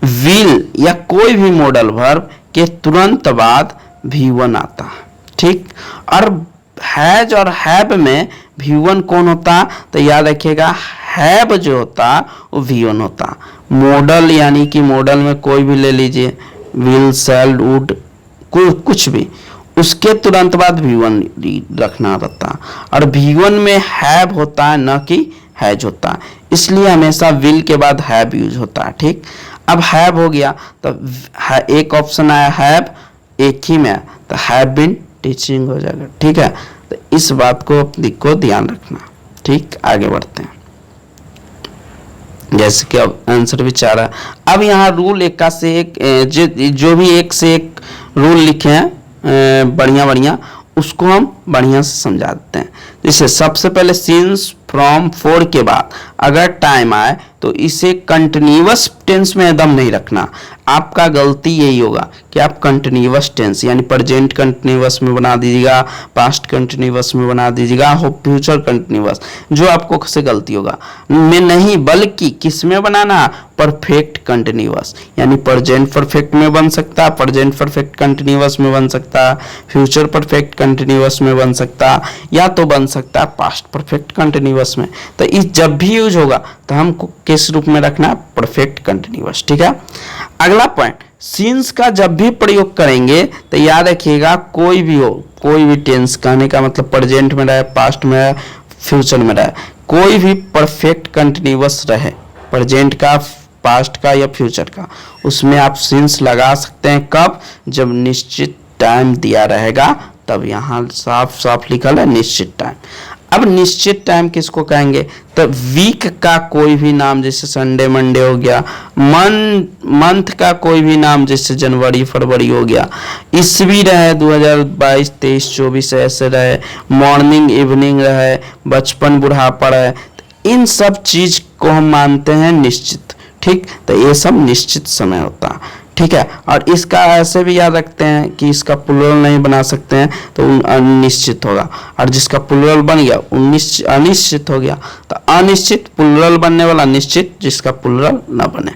विल या कोई भी मॉडल वर्ब के तुरंत बाद V1 आता है, ठीक। और हैज और हैव में V1 कौन होता, तो याद रखिएगा हैव जो होता वो V1 होता। मॉडल यानी कि मॉडल में कोई भी ले लीजिए, विल शैल वुड कुछ भी, उसके तुरंत बाद V1 रखना रहता, और V1 में हैव होता है न कि हैज होता है, इसलिए हमेशा विल के बाद हैव यूज होता है, ठीक। अब हैव हो गया तो एक ऑप्शन आया हैव, एक ही में तो हैव बीन टीचिंग हो जाएगा, ठीक है। तो इस बात को ध्यान रखना, ठीक। आगे बढ़ते हैं, जैसे कि अब आंसर भी चाह रहा है। अब यहाँ रूल एक का से एक, जो भी एक से एक रूल लिखे हैं बढ़िया उसको हम बढ़िया से समझा देते हैं। जैसे सबसे पहले सिंस फ्रॉम फॉर के बाद अगर टाइम आए तो इसे कंटिन्यूअस टेंस में एकदम नहीं रखना। आपका गलती यही होगा कि आप कंटिन्यूअस टेंस यानी प्रेजेंट कंटिन्यूअस में बना दीजिएगा, पास्ट कंटिन्यूअस में बना दीजिएगा, फ्यूचर कंटिन्यूअस, जो आपको से गलती होगा में नहीं बल्कि किस में बनाना, परफेक्ट कंटिन्यूअस यानी प्रेजेंट परफेक्ट में बन सकता है, प्रेजेंट परफेक्ट कंटिन्यूअस में बन सकता है, फ्यूचर परफेक्ट कंटिन्यूअस में बन सकता है, या तो बन सकता है पास्ट परफेक्ट कंटिन्यूअस में। तो इस जब भी यूज होगा तो हमको किस रूप में रखना है, परफेक्ट कंटिन्यूअस, ठीक है। अगला पॉइंट, सिंस का जब भी प्रयोग करेंगे तो याद रखिएगा कोई भी हो, कोई भी टेंस, कहने का मतलब प्रेजेंट में रहे, पास्ट में रहे, फ्यूचर में रहे, कोई भी परफेक्ट कंटिन्यूअस रहे, प्रेजेंट का, पास्ट का या फ्यूचर का, उसमें आप सिंस लगा सकते हैं। कब, जब निश्चित टाइम दिया रहेगा, तब यहाँ साफ साफ लिखा है निश्चित टाइम। अब निश्चित टाइम किसको कहेंगे, तो वीक का कोई भी नाम, जैसे संडे मंडे हो गया, मंथ का कोई भी नाम, जैसे जनवरी फरवरी हो गया, ईस्वी रहे 2022 23 24 ऐसे रहे, मॉर्निंग इवनिंग रहे, बचपन बुढ़ापा रहे, तो इन सब चीज को हम मानते हैं निश्चित। ठीक, तो ये सब निश्चित समय होता है। ठीक है, और इसका ऐसे भी याद रखते हैं कि इसका प्लूरल नहीं बना सकते हैं तो अनिश्चित होगा, और जिसका प्लूरल बन गया अनिश्चित हो गया, तो अनिश्चित प्लूरल बनने वाला, निश्चित जिसका प्लूरल न बने।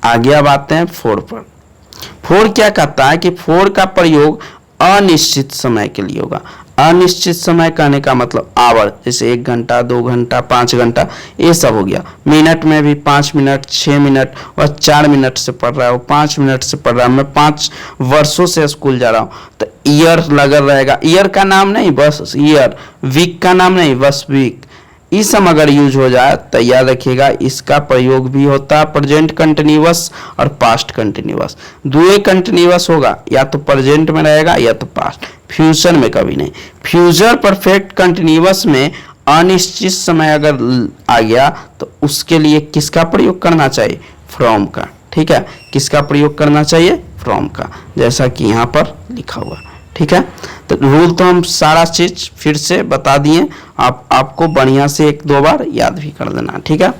आगे अब आते हैं फोर पर। फोर क्या कहता है कि फोर का प्रयोग अनिश्चित समय के लिए होगा। अनिश्चित समय कहने का मतलब आवर, जैसे 1 घंटा 2 घंटा 5 घंटा ये सब हो गया। मिनट में भी 5 मिनट 6 मिनट, वह 4 मिनट से पढ़ रहा है, वो 5 मिनट से पढ़ रहा है, मैं 5 वर्षों से स्कूल जा रहा हूँ, तो ईयर लगा रहेगा। ईयर का नाम नहीं बस ईयर, वीक का नाम नहीं बस वीक। ये सब अगर यूज हो जाए तो याद रखिएगा इसका प्रयोग भी होता है प्रेजेंट कंटिन्यूअस और पास्ट कंटिन्यूअस। दुए कंटिन्यूअस होगा, या तो प्रेजेंट में रहेगा या तो पास्ट, फ्यूचर में कभी नहीं। फ्यूचर परफेक्ट कंटिन्यूअस में अनिश्चित समय अगर आ गया तो उसके लिए किसका प्रयोग करना चाहिए, फ्रॉम का। ठीक है, किसका प्रयोग करना चाहिए, फ्रॉम का, जैसा कि यहाँ पर लिखा हुआ। ठीक है, तो रूल तो हम सारा चीज फिर से बता दिए, आपको बढ़िया से 1-2 बार याद भी कर देना। ठीक है,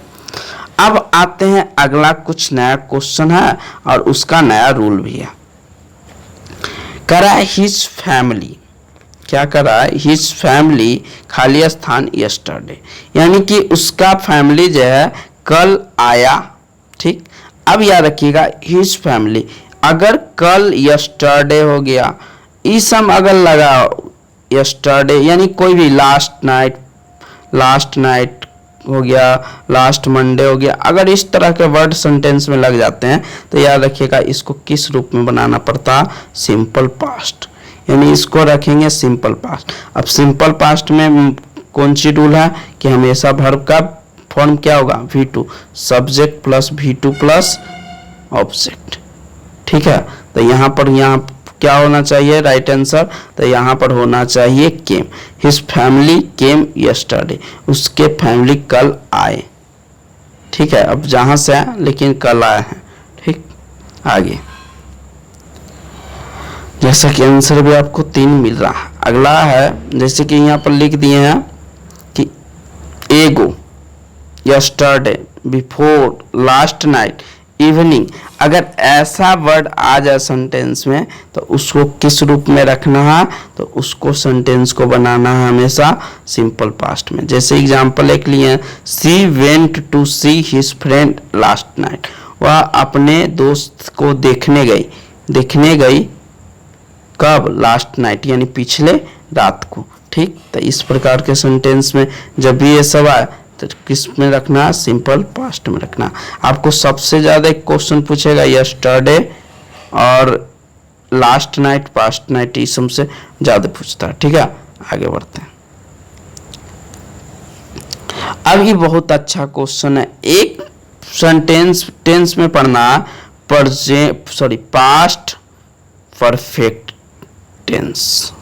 अब आते हैं अगला कुछ नया क्वेश्चन है और उसका नया रूल भी है। करा हिज फैमिली, क्या करा, हिज फैमिली खाली स्थान यस्टरडे, यानी कि उसका फैमिली जो है कल आया। ठीक, अब याद रखिएगा हिज फैमिली, अगर कल यस्टरडे हो गया, इसम अगर लगा यस्टरडे, यानी कोई भी लास्ट नाइट हो गया, लास्ट मंडे हो गया, अगर इस तरह के वर्ड सेंटेंस में लग जाते हैं तो याद रखिएगा इसको किस रूप में बनाना पड़ता, सिंपल पास्ट, यानी इसको रखेंगे सिंपल पास्ट। अब सिंपल पास्ट में कौन सी रूल है कि हमेशा वर्ब का फॉर्म क्या होगा, V2, subject plus V2 plus object. ठीक है, तो यहाँ क्या होना चाहिए राइट आंसर, तो यहाँ पर होना चाहिए केम। हिज फैमिली केम यस्टरडे, उसके फैमिली कल आए। ठीक है, अब जहां से आए लेकिन कल आए हैं। ठीक, आगे जैसा कि आंसर भी आपको 3 मिल रहा है। अगला है जैसे कि यहाँ पर लिख दिए हैं कि एगो, yesterday, before, last night, evening, अगर ऐसा वर्ड आ जाए सेंटेंस में तो उसको किस रूप में रखना है, तो उसको सेंटेंस को बनाना है हमेशा सिंपल पास्ट में। जैसे एग्जांपल एक लिए, she went to see his friend last night, वह अपने दोस्त को देखने गई कब, लास्ट नाइट, यानी पिछले रात को। ठीक, तो इस प्रकार के सेंटेंस में जब भी ये सब आए तो किस में रखना है, सिंपल पास्ट में रखना। आपको सबसे ज्यादा एक क्वेश्चन पूछेगा यस्टरडे और लास्ट नाइट, पास्ट नाइट, इस सबसे ज्यादा पूछता है। ठीक है, आगे बढ़ते हैं। अब ये बहुत अच्छा क्वेश्चन है, एक टेंस में पढ़ना पास्ट परफेक्ट टेंस,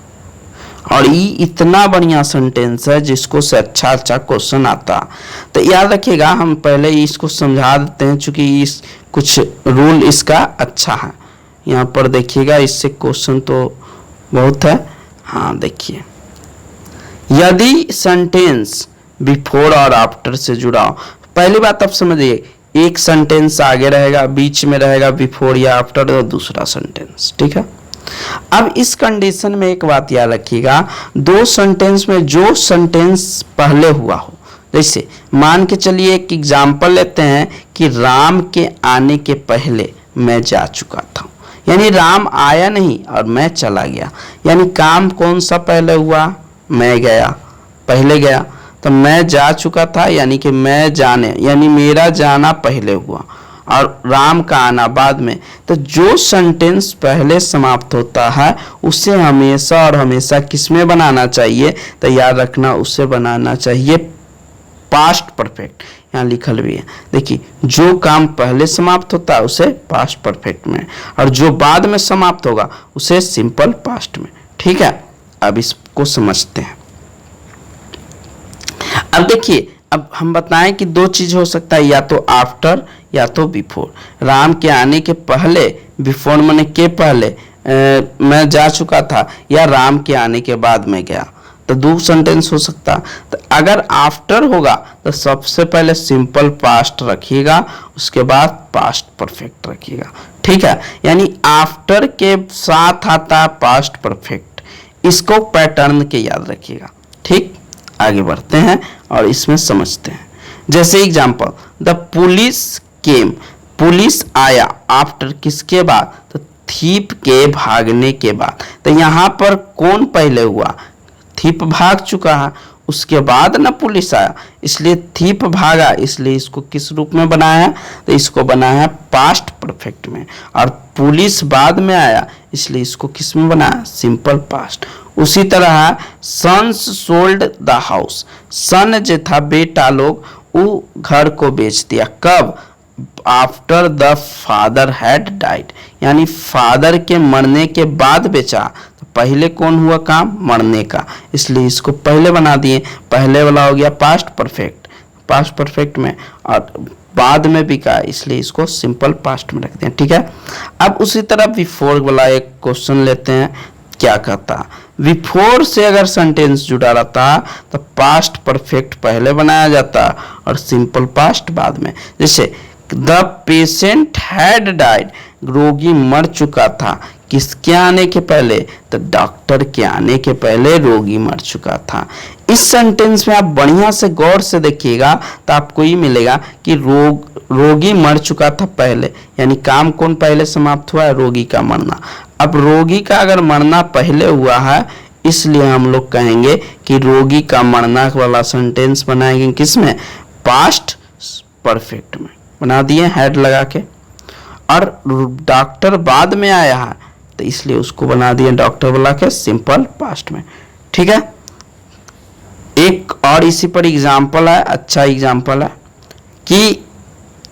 और ये इतना बढ़िया सेंटेंस है जिसको से अच्छा क्वेश्चन आता। तो याद रखिएगा हम पहले इसको समझा देते हैं, चूंकि इस कुछ रूल इसका अच्छा है। यहाँ पर देखिएगा, इससे क्वेश्चन तो बहुत है। हाँ देखिए, यदि सेंटेंस बिफोर और आफ्टर से जुड़ा हो, पहली बात आप समझिए, एक सेंटेंस आगे रहेगा, बीच में रहेगा बिफोर या आफ्टर, और दूसरा सेंटेंस। ठीक है, अब इस कंडीशन में एक बात याद रखिएगा, 2 सेंटेंस में जो सेंटेंस पहले हुआ हो, जैसे मान के चलिए एक एग्जाम्पल लेते हैं कि राम के आने के पहले मैं जा चुका था, यानी राम आया नहीं और मैं चला गया, यानी काम कौन सा पहले हुआ, मैं गया, पहले गया, तो मैं जा चुका था यानी कि मैं जाने, यानी मेरा जाना पहले हुआ और राम का आना बाद में। तो जो सेंटेंस पहले समाप्त होता है उसे हमेशा और हमेशा किस में बनाना चाहिए, तो याद रखना उसे बनाना चाहिए पास्ट परफेक्ट। यहाँ लिखल भी है, देखिए जो काम पहले समाप्त होता है उसे पास्ट परफेक्ट में, और जो बाद में समाप्त होगा उसे सिंपल पास्ट में। ठीक है, अब इसको समझते हैं। अब देखिए, अब हम बताएं कि दो चीज हो सकता है, या तो आफ्टर या तो बिफोर। राम के आने के पहले, बिफोर माने के पहले मैं जा चुका था, या राम के आने के बाद मैं गया, तो दो सेंटेंस हो सकता। तो अगर आफ्टर होगा तो सबसे पहले सिंपल पास्ट रखिएगा, उसके बाद पास्ट परफेक्ट रखिएगा, ठीक है। यानी आफ्टर के साथ आता है पास्ट परफेक्ट, इसको पैटर्न के याद रखिएगा, ठीक। आगे बढ़ते हैं और इसमें समझते हैं। जैसे example, the police came, police आया आफ्टर किसके बाद, तो थीप के भागने के बाद। तो यहाँ पर कौन पहले हुआ, थीप भाग चुका है, उसके बाद ना पुलिस आया, इसलिए थीप भागा, इसलिए इसको किस रूप में बनाया है, तो इसको बनाया है पास्ट परफेक्ट में। और पुलिस बाद में आया, इसलिए इसको किस में बनाया, सिंपल पास्ट। उसी तरह सन्स सोल्ड द हाउस, सन जो था बेटा लोग, वो घर को बेच दिया, कब, after the father had died, यानी फादर के मरने के बाद बेचा। तो पहले कौन हुआ काम, मरने का, इसलिए इसको पहले बना दिए, पहले वाला हो गया पास्ट परफेक्ट, पास्ट परफेक्ट में, और बाद में बिका, इसलिए इसको सिंपल पास्ट में रखते हैं, ठीक है। अब उसी तरह बिफोर वाला एक क्वेश्चन लेते हैं, क्या कहता, बिफोर से अगर सेंटेंस जुड़ा रहता तो पास्ट परफेक्ट पहले बनाया जाता और सिंपल पास्ट बाद में। जैसे द पेशेंट हैड डाइड, रोगी मर चुका था, किसके आने के पहले, तो डॉक्टर के आने के पहले रोगी मर चुका था। इस सेंटेंस में आप बढ़िया से गौर से देखिएगा तो आपको ये मिलेगा कि रोगी मर चुका था पहले, यानी काम कौन पहले समाप्त हुआ है, रोगी का मरना। अब रोगी का अगर मरना पहले हुआ है, इसलिए हम लोग कहेंगे कि रोगी का मरना वाला सेंटेंस बनाएंगे किसमें, पास्ट परफेक्ट में बना दिए हैड लगा के। और डॉक्टर बाद में आया है, तो इसलिए उसको बना दिए डॉक्टर वाला के सिंपल पास्ट में, ठीक है। एक और इसी पर एग्जाम्पल है, अच्छा एग्जाम्पल है कि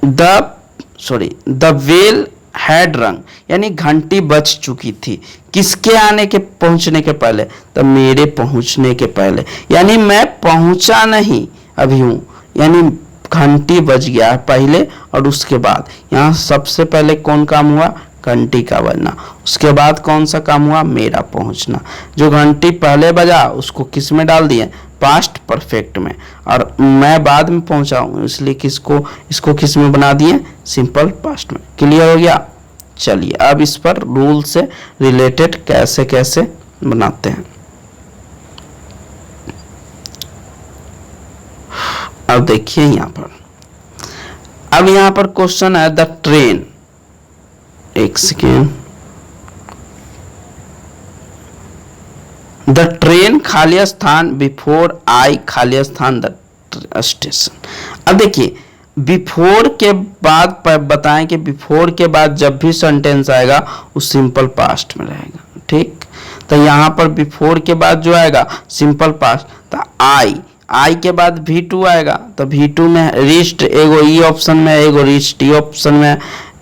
द वेल हैड रंग, यानी घंटी बज चुकी थी, किसके आने के पहुंचने के पहले, तो मेरे पहुंचने के पहले, यानी मैं पहुंचा नहीं अभी हूं, यानी घंटी बज गया है पहले और उसके बाद। यहाँ सबसे पहले कौन काम हुआ, घंटी का बजना, उसके बाद कौन सा काम हुआ, मेरा पहुंचना। जो घंटी पहले बजा उसको किस में डाल दिए, पास्ट परफेक्ट में, और मैं बाद में पहुंचा हूं, इसलिए इसको किस में बना दिए, सिंपल पास्ट में। क्लियर हो गया। चलिए अब इस पर रूल से रिलेटेड कैसे कैसे बनाते हैं। अब देखिए यहाँ पर, अब यहाँ पर क्वेश्चन है द ट्रेन, एक सेकेंड, द ट्रेन खाली स्थान बिफोर आई खाली स्थान द स्टेशन। अब देखिए बिफोर के बाद बताएं कि बिफोर के बाद जब भी सेंटेंस आएगा वो सिंपल पास्ट में रहेगा, ठीक। तो यहाँ पर बिफोर के बाद जो आएगा सिंपल पास्ट, तो आई के बाद V2 आएगा, तो V2 में रिस्ट, एगो ई ऑप्शन में, एगो रिस्ट ई ऑप्शन में,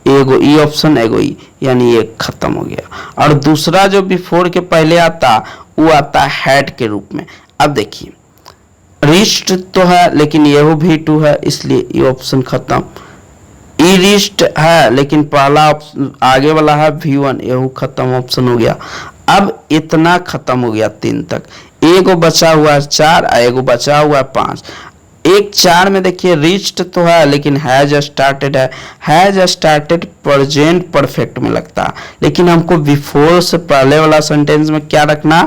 एगो ई ऑप्शन, एगो ई, यानी ये खत्म हो गया। और दूसरा जो बिफोर के पहले आता वो आता है हैड के रूप में। अब देखिए रिस्ट तो है लेकिन ये V2 है, इसलिए ये ऑप्शन खत्म। ई रिस्ट है लेकिन पहला आगे वाला है V1, ये खत्म, ऑप्शन हो गया। अब इतना खत्म हो गया 3 तक, एगो बचा हुआ है 4, एगो बचा हुआ है 5। एक 4 में देखिए रिस्ट तो है लेकिन हैज स्टार्टेड है, हैज स्टार्टेड प्रेजेंट परफेक्ट में लगता है, लेकिन हमको बिफोर से पहले वाला सेंटेंस में क्या रखना,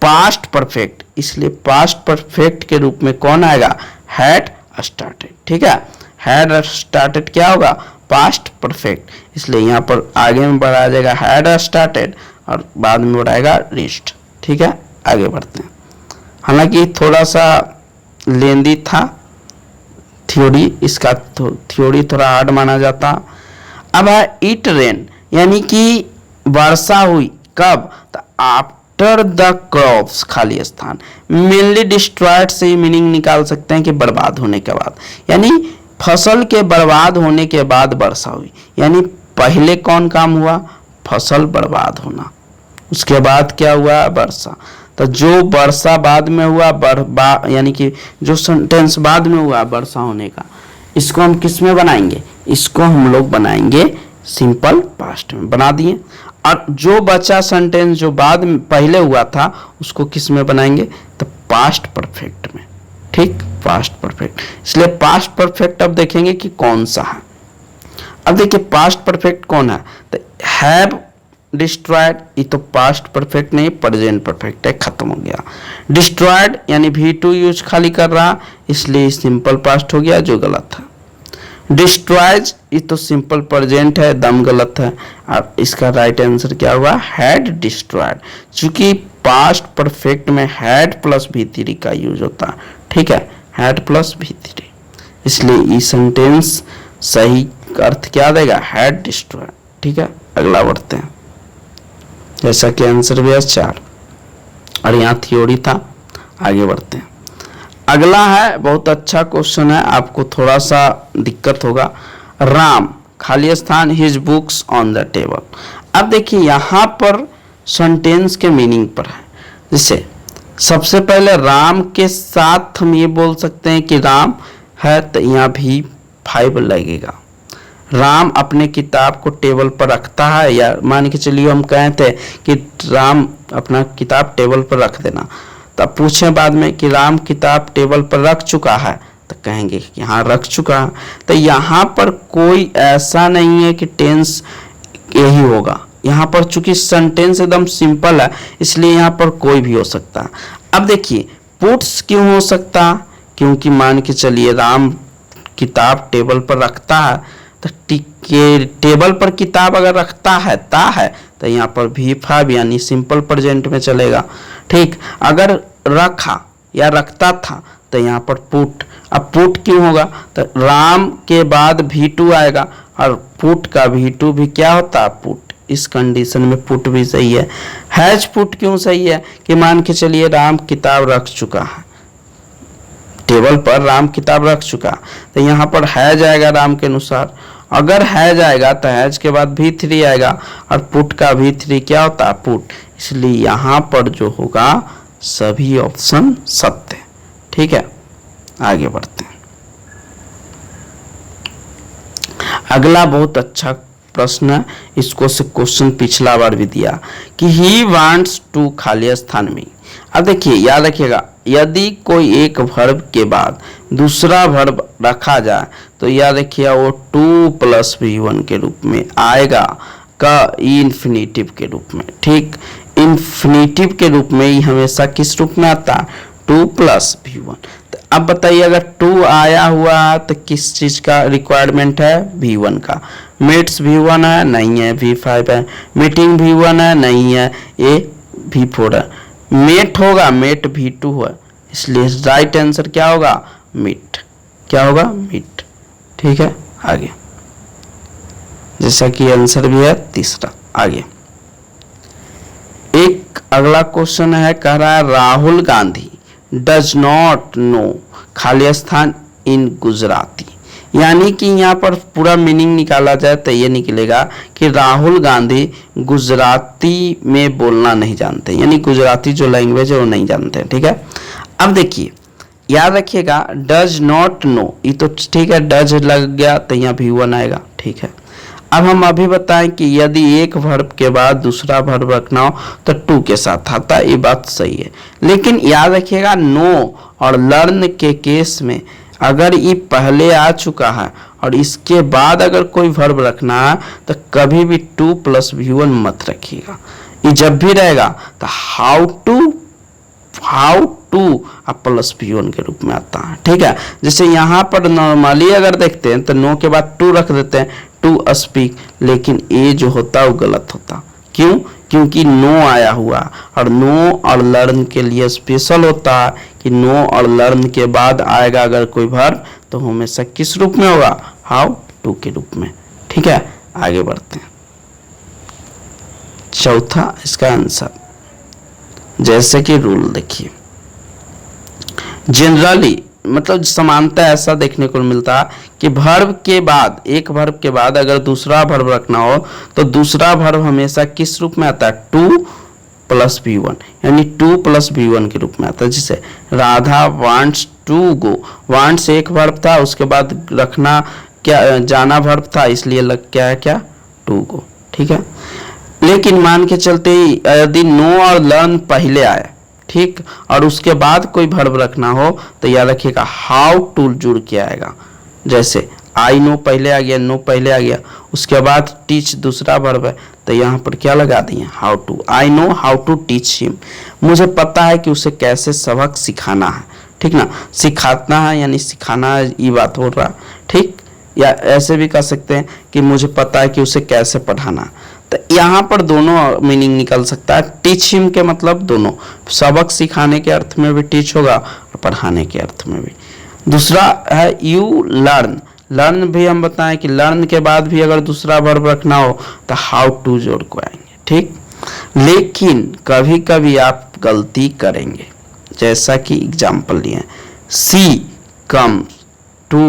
पास्ट परफेक्ट, इसलिए पास्ट परफेक्ट के रूप में कौन आएगा, हैड स्टार्टेड, ठीक है। हैड स्टार्टेड क्या होगा, पास्ट परफेक्ट, इसलिए यहाँ पर आगे में बढ़ाया जाएगा हैड स्टार्टेड और बाद में बढ़ाएगा रिस्ट, ठीक है। आगे बढ़ते हैं, हालांकि थोड़ा सा लेंदी था थ्योरी, इसका थ्योरी थोड़ा हार्ड माना जाता। अब है इट रेन, यानी कि वर्षा हुई कब, तो आफ्टर द क्रॉप्स खाली स्थान, मेनली डिस्ट्रॉयड से ही मीनिंग निकाल सकते हैं कि बर्बाद होने के बाद, यानी फसल के बर्बाद होने के बाद वर्षा हुई, यानी पहले कौन काम हुआ, फसल बर्बाद होना, उसके बाद क्या हुआ, वर्षा। तो जो वर्षा बाद में हुआ यानी कि जो सेंटेंस बाद में हुआ वर्षा होने का, इसको हम किस में बनाएंगे, इसको हम लोग बनाएंगे सिंपल पास्ट में, बना दिए। और जो बचा सेंटेंस जो बाद में पहले हुआ था उसको किस में बनाएंगे, तो पास्ट परफेक्ट में। ठीक, पास्ट परफेक्ट। इसलिए पास्ट परफेक्ट अब देखेंगे कि कौन सा है। अब देखिए पास्ट परफेक्ट कौन है, तो हैव डिस्ट्रॉयड, ये तो पास्ट परफेक्ट नहीं, प्रेजेंट परफेक्ट है, खत्म हो गया। डिस्ट्रॉयड यानी V2 यूज खाली कर रहा, इसलिए सिंपल पास्ट हो गया, जो गलत है। डिस्ट्रॉयज, ये तो सिंपल प्रेजेंट है, दम गलत है। और इसका राइट आंसर क्या हुआ, हैड डिस्ट्रॉयड, क्योंकि पास्ट परफेक्ट में हैड प्लस V3 का यूज होता है। ठीक है, हैड प्लस V3, इसलिए ये सेंटेंस सही अर्थ क्या देगा, हैड डिस्ट्रॉयड। ठीक है, अगला बढ़ते हैं, जैसा कि आंसर भी है 4 और यहाँ थ्योरी था। आगे बढ़ते हैं, अगला है बहुत अच्छा क्वेश्चन है, आपको थोड़ा सा दिक्कत होगा। राम खाली स्थान his books on the table. अब देखिए यहाँ पर सेंटेंस के मीनिंग पर है। जैसे सबसे पहले राम के साथ हम ये बोल सकते हैं कि राम है, तो यहाँ भी 5 लगेगा। राम अपने किताब को टेबल पर रखता है, या मान के चलिए हम कहे थे कि राम अपना किताब टेबल पर रख देना, तब पूछे बाद में कि राम किताब टेबल पर रख चुका है, तो कहेंगे कि हाँ रख चुका है। तो यहाँ पर कोई ऐसा नहीं है कि टेंस यही होगा, यहाँ पर चूंकि सेंटेंस एकदम सिंपल है इसलिए यहाँ पर कोई भी हो सकता है। अब देखिए पुट्स क्यों हो सकता, क्योंकि मान के चलिए राम किताब टेबल पर रखता है, तो टेबल पर किताब अगर रखता है ता है, तो यहाँ पर V5 यानी सिंपल प्रेजेंट में चलेगा। ठीक, अगर रखा या रखता था तो यहाँ पर पुट। अब पुट क्यों होगा, तो राम के बाद V2 आएगा और पुट का V2 भी क्या होता है, पुट। इस कंडीशन में पुट भी सही है। हैज पुट क्यों सही है, कि मान के चलिए राम किताब रख चुका है, टेबल पर राम किताब रख चुका, तो यहाँ पर हैज आएगा राम के अनुसार। अगर हैज आएगा तो हैज के बाद V3 आएगा और पुट का V3 क्या होता है, पुट। इसलिए यहाँ पर जो होगा सभी ऑप्शन सत्य। ठीक है, आगे बढ़ते हैं। अगला बहुत अच्छा प्रश्न है, इसको से क्वेश्चन पिछला बार भी दिया कि ही वांट्स टू खाली स्थान में। अब देखिए याद रखिएगा, यदि कोई एक वर्ब के बाद दूसरा वर्ब रखा जाए तो याद रखिए वो 2 + V1 के रूप में आएगा, का इन्फिनेटिव के रूप में। ठीक, इन्फिनेटिव के रूप में ही हमेशा किस रूप में आता है, 2 + V1। तो अब बताइए अगर 2 आया हुआ है तो किस चीज का रिक्वायरमेंट है, V1 का। मेट्स V1 है, नहीं है, V5 है। मीटिंग V1 है, नहीं है, ये V4 है। मेट होगा, मेट V2 है, इसलिए राइट आंसर क्या होगा, मीट। क्या होगा, मीट। ठीक है, आगे जैसा कि आंसर भी है तीसरा। आगे एक अगला क्वेश्चन है, कह रहा है Rahul Gandhi does not know खाली स्थान इन गुजराती। यानी कि यहाँ पर पूरा मीनिंग निकाला जाए तो ये निकलेगा कि राहुल गांधी गुजराती में बोलना नहीं जानते, यानी गुजराती जो लैंग्वेज है वो नहीं जानते। ठीक है, अब देखिए याद रखिएगा डज नॉट नो, ये तो ठीक है, डज लग गया तो यहाँ V1 आएगा। ठीक है, अब हम अभी बताएं कि यदि एक वर्ब के बाद दूसरा वर्ब रखना हो तो 2 के साथ आता है, ये बात सही है। लेकिन याद रखिएगा नो और लर्न के केस में अगर ये पहले आ चुका है और इसके बाद अगर कोई वर्ब रखना है तो कभी भी 2 + V1 मत रखिएगा। ये जब भी रहेगा तो हाउ टू प्लस V1 के रूप में आता है। ठीक है, जैसे यहाँ पर नॉर्मली अगर देखते हैं तो नो के बाद 2 रख देते हैं, टू स्पीक, लेकिन ये जो होता है वो गलत होता। क्यों, क्योंकि नो आया हुआ और नो और लर्न के लिए स्पेशल होता है कि नो और लर्न के बाद आएगा अगर कोई वर्ब तो हमेशा किस रूप में होगा, हाउ टू के रूप में। ठीक है, आगे बढ़ते हैं। चौथा इसका आंसर, जैसे कि रूल देखिए, जनरली मतलब समानता ऐसा देखने को मिलता है कि वर्ब के बाद, एक वर्ब के बाद अगर दूसरा वर्ब रखना हो तो दूसरा वर्ब हमेशा किस रूप में आता है, टू प्लस V1 यानी 2 प्लस V1 के रूप में आता है। जैसे Radha wants to go, wants एक वर्ब था, उसके बाद रखना क्या जाना वर्ब था, इसलिए लग क्या है क्या टू गो। ठीक है, लेकिन मान के चलते यदि नो और लर्न पहले आए, ठीक, और उसके बाद कोई वर्ब रखना हो तो याद रखिएगा हाउ टू जुड़ के आएगा। जैसे आई नो पहले आ गया, नो पहले आ गया, उसके बाद टीच दूसरा वर्ब है तो यहाँ पर क्या लगा दिए how to. I know how to teach him, मुझे पता है कि उसे कैसे सबक सिखाना है। ठीक ना, सिखाना है यानी सिखाना है, ये बात बोल रहा। ठीक, या ऐसे भी कह सकते हैं कि मुझे पता है कि उसे कैसे पढ़ाना। तो यहाँ पर दोनों मीनिंग निकल सकता है। टीच हिम के मतलब दोनों, सबक सिखाने के अर्थ में भी टीच होगा और पढ़ाने के अर्थ में भी। दूसरा है यू लर्न, लर्न भी हम बताएं कि लर्न के बाद भी अगर दूसरा वर्ब रखना हो तो हाउ टू जोड़ को आएंगे। ठीक, लेकिन कभी कभी आप गलती करेंगे, जैसा कि एग्जाम्पल लिए सी कम्स टू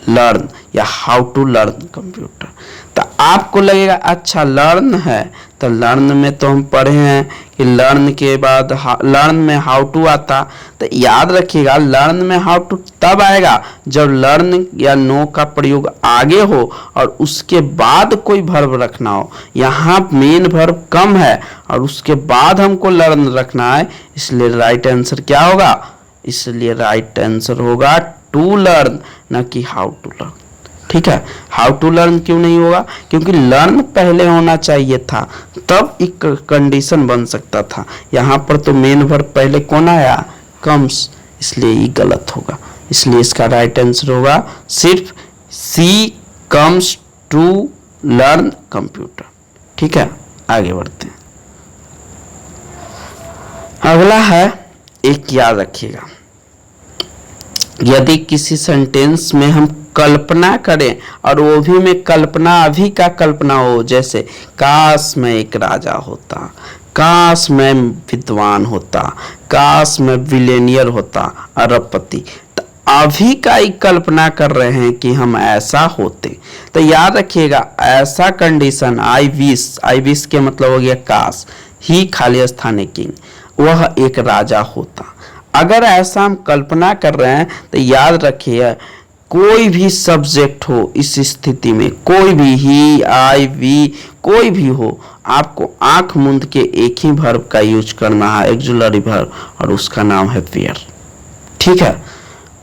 लर्न या हाउ टू लर्न कंप्यूटर। तो आपको लगेगा अच्छा लर्न है तो लर्न में तो हम पढ़े हैं कि लर्न के बाद लर्न में हाउ टू आता। तो याद रखिएगा लर्न में हाउ टू तब आएगा जब लर्न या नो का प्रयोग आगे हो और उसके बाद कोई वर्ब रखना हो। यहाँ मेन वर्ब कम है और उसके बाद हमको लर्न रखना है, इसलिए राइट आंसर क्या होगा, इसलिए राइट आंसर होगा टू लर्न, ना कि हाउ टू लर्न। ठीक है, हाउ टू लर्न क्यों नहीं होगा, क्योंकि लर्न पहले होना चाहिए था तब एक कंडीशन बन सकता था। यहाँ पर तो मेन वर्ब पहले कौन आया, कम्स, इसलिए ये गलत होगा। इसलिए इसका राइट आंसर होगा सिर्फ सी कम्स टू लर्न कंप्यूटर। ठीक है, आगे बढ़ते हैं। अगला है एक, याद रखिएगा यदि किसी सेंटेंस में हम कल्पना करें और वो भी में कल्पना अभी का कल्पना हो, जैसे काश मैं एक राजा होता, काश मैं विद्वान होता, काश मैं बिलियनियर होता, अरबपति, तो अभी का ही कल्पना कर रहे हैं कि हम ऐसा होते। तो याद रखिएगा ऐसा कंडीशन आई विश के मतलब हो गया काश, ही खाली स्थान किंग, वह एक राजा होता। अगर ऐसा हम कल्पना कर रहे हैं तो याद रखिए कोई भी सब्जेक्ट हो इस स्थिति में, कोई भी ही आई वी कोई भी हो, आपको आंख मूंद के एक ही वर्ब का यूज करना है, ऑक्सिलरी वर्ब, और उसका नाम है वेयर। ठीक है,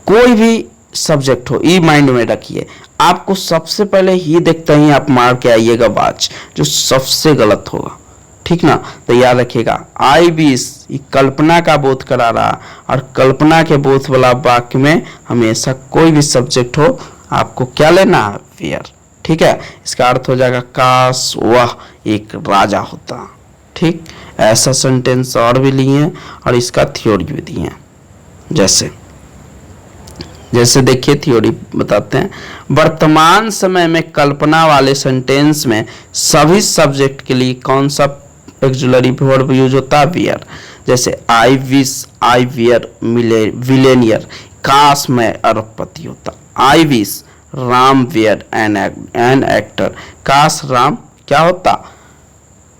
कोई भी सब्जेक्ट हो, ये माइंड में रखिए। आपको सबसे पहले ही देखते ही आप मार के आइएगा बाज, जो सबसे गलत होगा। ठीक ना, तो याद रखिएगा आई विश कल्पना का बोध करा रहा, और कल्पना के बोध वाला वाक्य में हमेशा कोई भी सब्जेक्ट हो आपको क्या लेना है, वेयर। ठीक है, इसका अर्थ हो जाएगा काश वह एक राजा होता। ठीक, ऐसा सेंटेंस और भी लिए हैं और इसका थ्योरी भी दिए हैं। जैसे देखिए थ्योरी बताते हैं, वर्तमान समय में कल्पना वाले सेंटेंस में सभी सब्जेक्ट के लिए कौन सा ऑक्सिलरी वर्ब यूज होता है, वेयर। जैसे आई विश आई वेयर विलेनियर, काश मैं अरबपति होता। I wish Ram were an actor, काश राम क्या होता,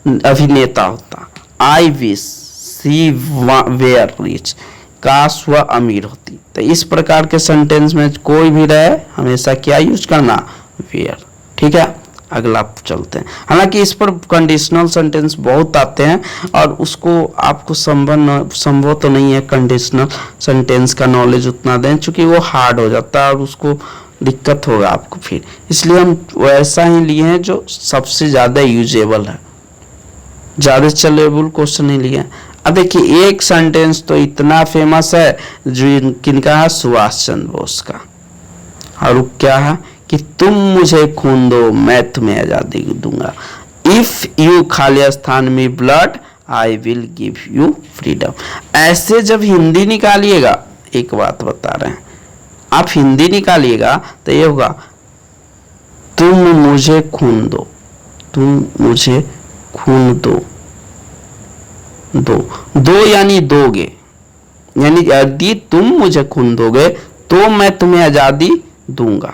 अभिनेता होता। I wish she were rich, काश वह अमीर होती। तो इस प्रकार के सेंटेंस में कोई भी रहे हमेशा क्या यूज करना, वेयर। ठीक है, अगला चलते हैं। हालांकि इस पर कंडीशनल सेंटेंस बहुत आते हैं और उसको आपको संभव तो नहीं है कंडीशनल सेंटेंस का नॉलेज उतना दें, चूंकि वो हार्ड हो जाता है और उसको दिक्कत होगा आपको फिर, इसलिए हम वैसा ही लिए हैं जो सबसे ज़्यादा यूजेबल है, ज़्यादा चलेबल क्वेश्चन ही लिए हैं। अब देखिए एक सेंटेंस तो इतना फेमस है जो किनका है, सुभाष चंद्र बोस का, और वो क्या है कि तुम मुझे खून दो मैं तुम्हें आजादी दूंगा, इफ यू खाली स्थान में blood I will give you freedom. ऐसे जब हिंदी निकालिएगा, एक बात बता रहे हैं, आप हिंदी निकालिएगा तो ये होगा तुम मुझे खून दो, तुम मुझे खून दो, दो यानी दोगे, यानी यदि तुम मुझे खून दोगे तो मैं तुम्हें आजादी दूंगा।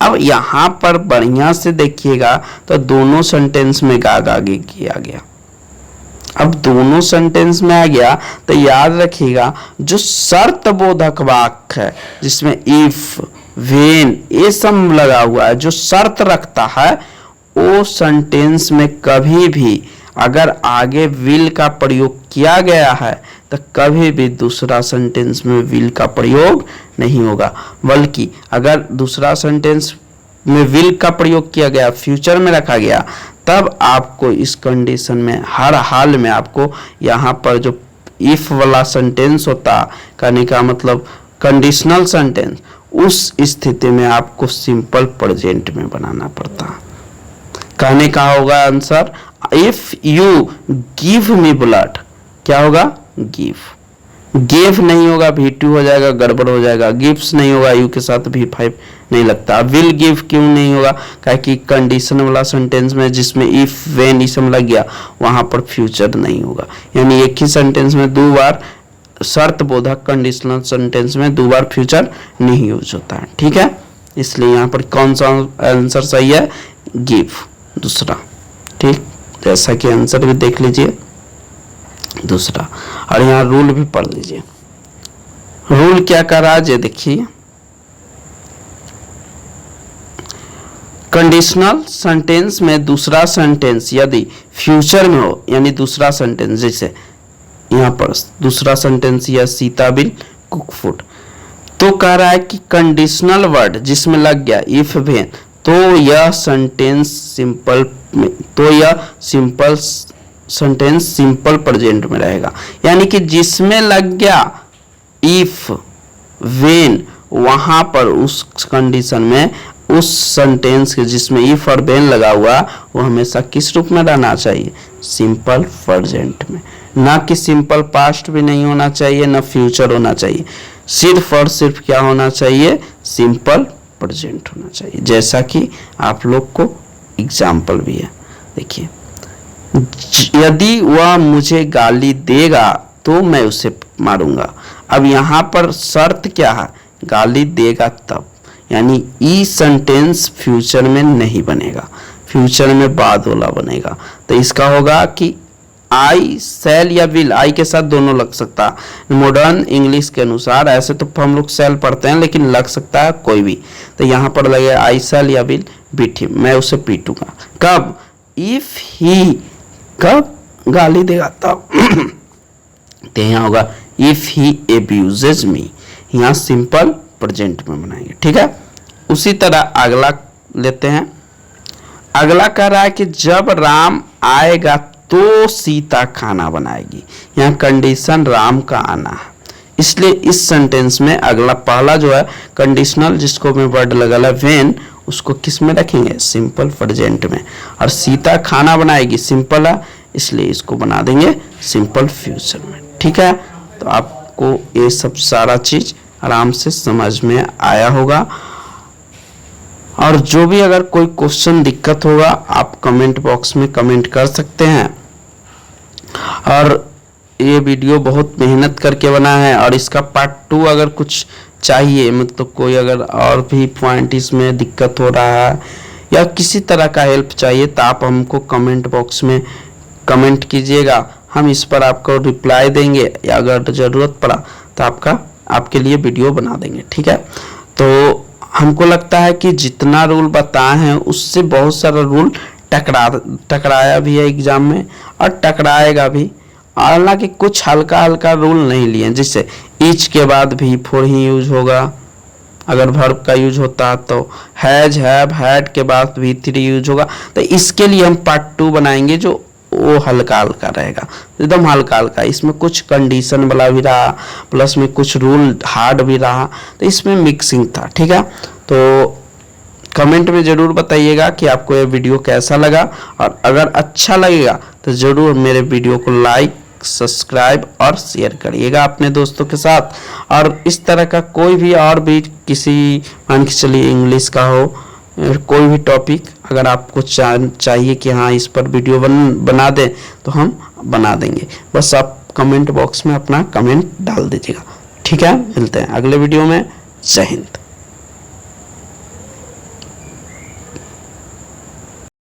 अब यहाँ पर बढ़िया से देखिएगा तो दोनों सेंटेंस में गाग आगे किया गया, अब दोनों सेंटेंस में आ गया तो याद रखिएगा जो शर्त बोधक वाक्य है जिसमें इफ, व्हेन ये सब लगा हुआ है, जो शर्त रखता है वो सेंटेंस में कभी भी अगर आगे विल का प्रयोग किया गया है तो कभी भी दूसरा सेंटेंस में विल का प्रयोग नहीं होगा, बल्कि अगर दूसरा सेंटेंस में विल का प्रयोग किया गया, फ्यूचर में रखा गया, तब आपको इस कंडीशन में हर हाल में आपको यहाँ पर जो इफ वाला सेंटेंस होता, कहने का मतलब कंडीशनल सेंटेंस, उस स्थिति में आपको सिंपल प्रेजेंट में बनाना पड़ता। कहने का होगा answer, if you give me blood, क्या होगा, गिव। गिव नहीं होगा, V2 हो जाएगा, गड़बड़ हो जाएगा। गिव्स नहीं होगा, यू के साथ V5 नहीं लगता। विल गिव क्यों नहीं होगा, क्या कि कंडीशन वाला सेंटेंस में जिसमें इफ, व्हेन ये सब लग गया, वहां पर फ्यूचर नहीं होगा। यानी एक ही सेंटेंस में दो बार शर्त बोधक कंडीशनल सेंटेंस में दो बार फ्यूचर नहीं यूज होता है, ठीक है। इसलिए यहाँ पर कौन सा आंसर सही है, गिव, दूसरा, ठीक। जैसा कि आंसर भी देख लीजिए दूसरा, और यहाँ रूल भी पढ़ लीजिए। रूल क्या कर रहा है, देखिए, कंडीशनल सेंटेंस में दूसरा सेंटेंस यदि फ्यूचर में हो, यानी दूसरा सेंटेंस जैसे यहाँ पर दूसरा सेंटेंस या सीता विल कुक फूड, तो कह रहा है कि कंडीशनल वर्ड जिसमें लग गया इफ, व्हेन, तो यह सेंटेंस सिंपल में, तो यह सिंपल सेंटेंस सिंपल प्रेजेंट में रहेगा। यानी कि जिसमें लग गया इफ, व्हेन, वहां पर उस कंडीशन में उस सेंटेंस के जिसमें इफ और व्हेन लगा हुआ वो हमेशा किस रूप में रहना चाहिए, सिंपल प्रेजेंट में। ना कि सिंपल पास्ट भी नहीं होना चाहिए, ना फ्यूचर होना चाहिए, सिर्फ और सिर्फ क्या होना चाहिए, सिंपल प्रेजेंट होना चाहिए। जैसा कि आप लोग को एग्जाम्पल भी है, देखिए, यदि वह मुझे गाली देगा तो मैं उसे मारूंगा। अब यहाँ पर शर्त क्या है, गाली देगा तब, यानी ई सेंटेंस फ्यूचर में नहीं बनेगा, फ्यूचर में बाद वाला बनेगा। तो इसका होगा कि आई सेल या विल, आई के साथ दोनों लग सकता है मॉडर्न इंग्लिश के अनुसार। ऐसे तो हम लोग सेल पढ़ते हैं, लेकिन लग सकता है कोई भी। तो यहाँ पर लगे आई सेल या विल बीट हिम, मैं उसे पीटूंगा। कब, इफ ही, कब गाली देगा तब। तो यहाँ होगा इफ ही एब्यूजेज मी, यहाँ सिंपल प्रेजेंट में बनाएंगे, ठीक है। उसी तरह अगला लेते हैं। अगला कह रहा है कि जब राम आएगा तो सीता खाना बनाएगी। यहाँ कंडीशन राम का आना है, इसलिए इस सेंटेंस में अगला पहला जो है कंडीशनल जिसको में वर्ड लगा व्हेन, उसको किस में रखेंगे, सिंपल प्रेजेंट में। और सीता खाना बनाएगी सिंपल है, इसलिए इसको बना देंगे सिंपल फ्यूचर में, ठीक है। तो आपको ये सब सारा चीज आराम से समझ में आया होगा। और जो भी अगर कोई क्वेश्चन दिक्कत होगा आप कमेंट बॉक्स में कमेंट कर सकते हैं। और ये वीडियो बहुत मेहनत करके बना है, और इसका पार्ट 2 अगर कुछ चाहिए, मतलब कोई अगर और भी पॉइंट इसमें दिक्कत हो रहा है या किसी तरह का हेल्प चाहिए, तो आप हमको कमेंट बॉक्स में कमेंट कीजिएगा, हम इस पर आपको रिप्लाई देंगे, या अगर ज़रूरत पड़ा तो आपके लिए वीडियो बना देंगे, ठीक है। तो हमको लगता है कि जितना रूल बताए हैं उससे बहुत सारा रूल टकराया भी है एग्जाम में, और टकराएगा भी। हालांकि कुछ हल्का हल्का रूल नहीं लिए, जैसे ईच के बाद भी फोर ही यूज होगा अगर वर्ब का यूज होता है, तो हैज, हैव, हैड के बाद भी 3 यूज होगा। तो इसके लिए हम पार्ट 2 बनाएंगे जो वो हल्का हल्का रहेगा, एकदम हल्का हल्का। इसमें कुछ कंडीशन वाला भी रहा, प्लस में कुछ रूल हार्ड भी रहा, तो इसमें मिक्सिंग था, ठीक है। तो कमेंट में ज़रूर बताइएगा कि आपको ये वीडियो कैसा लगा, और अगर अच्छा लगेगा तो ज़रूर मेरे वीडियो को लाइक, सब्सक्राइब और शेयर करिएगा अपने दोस्तों के साथ। और इस तरह का कोई भी और भी किसी, मान के चलिए इंग्लिश का हो, कोई भी टॉपिक अगर आपको चाहिए कि हाँ इस पर वीडियो बना दें, तो हम बना देंगे। बस आप कमेंट बॉक्स में अपना कमेंट डाल दीजिएगा, ठीक है। मिलते हैं अगले वीडियो में। जय हिंद।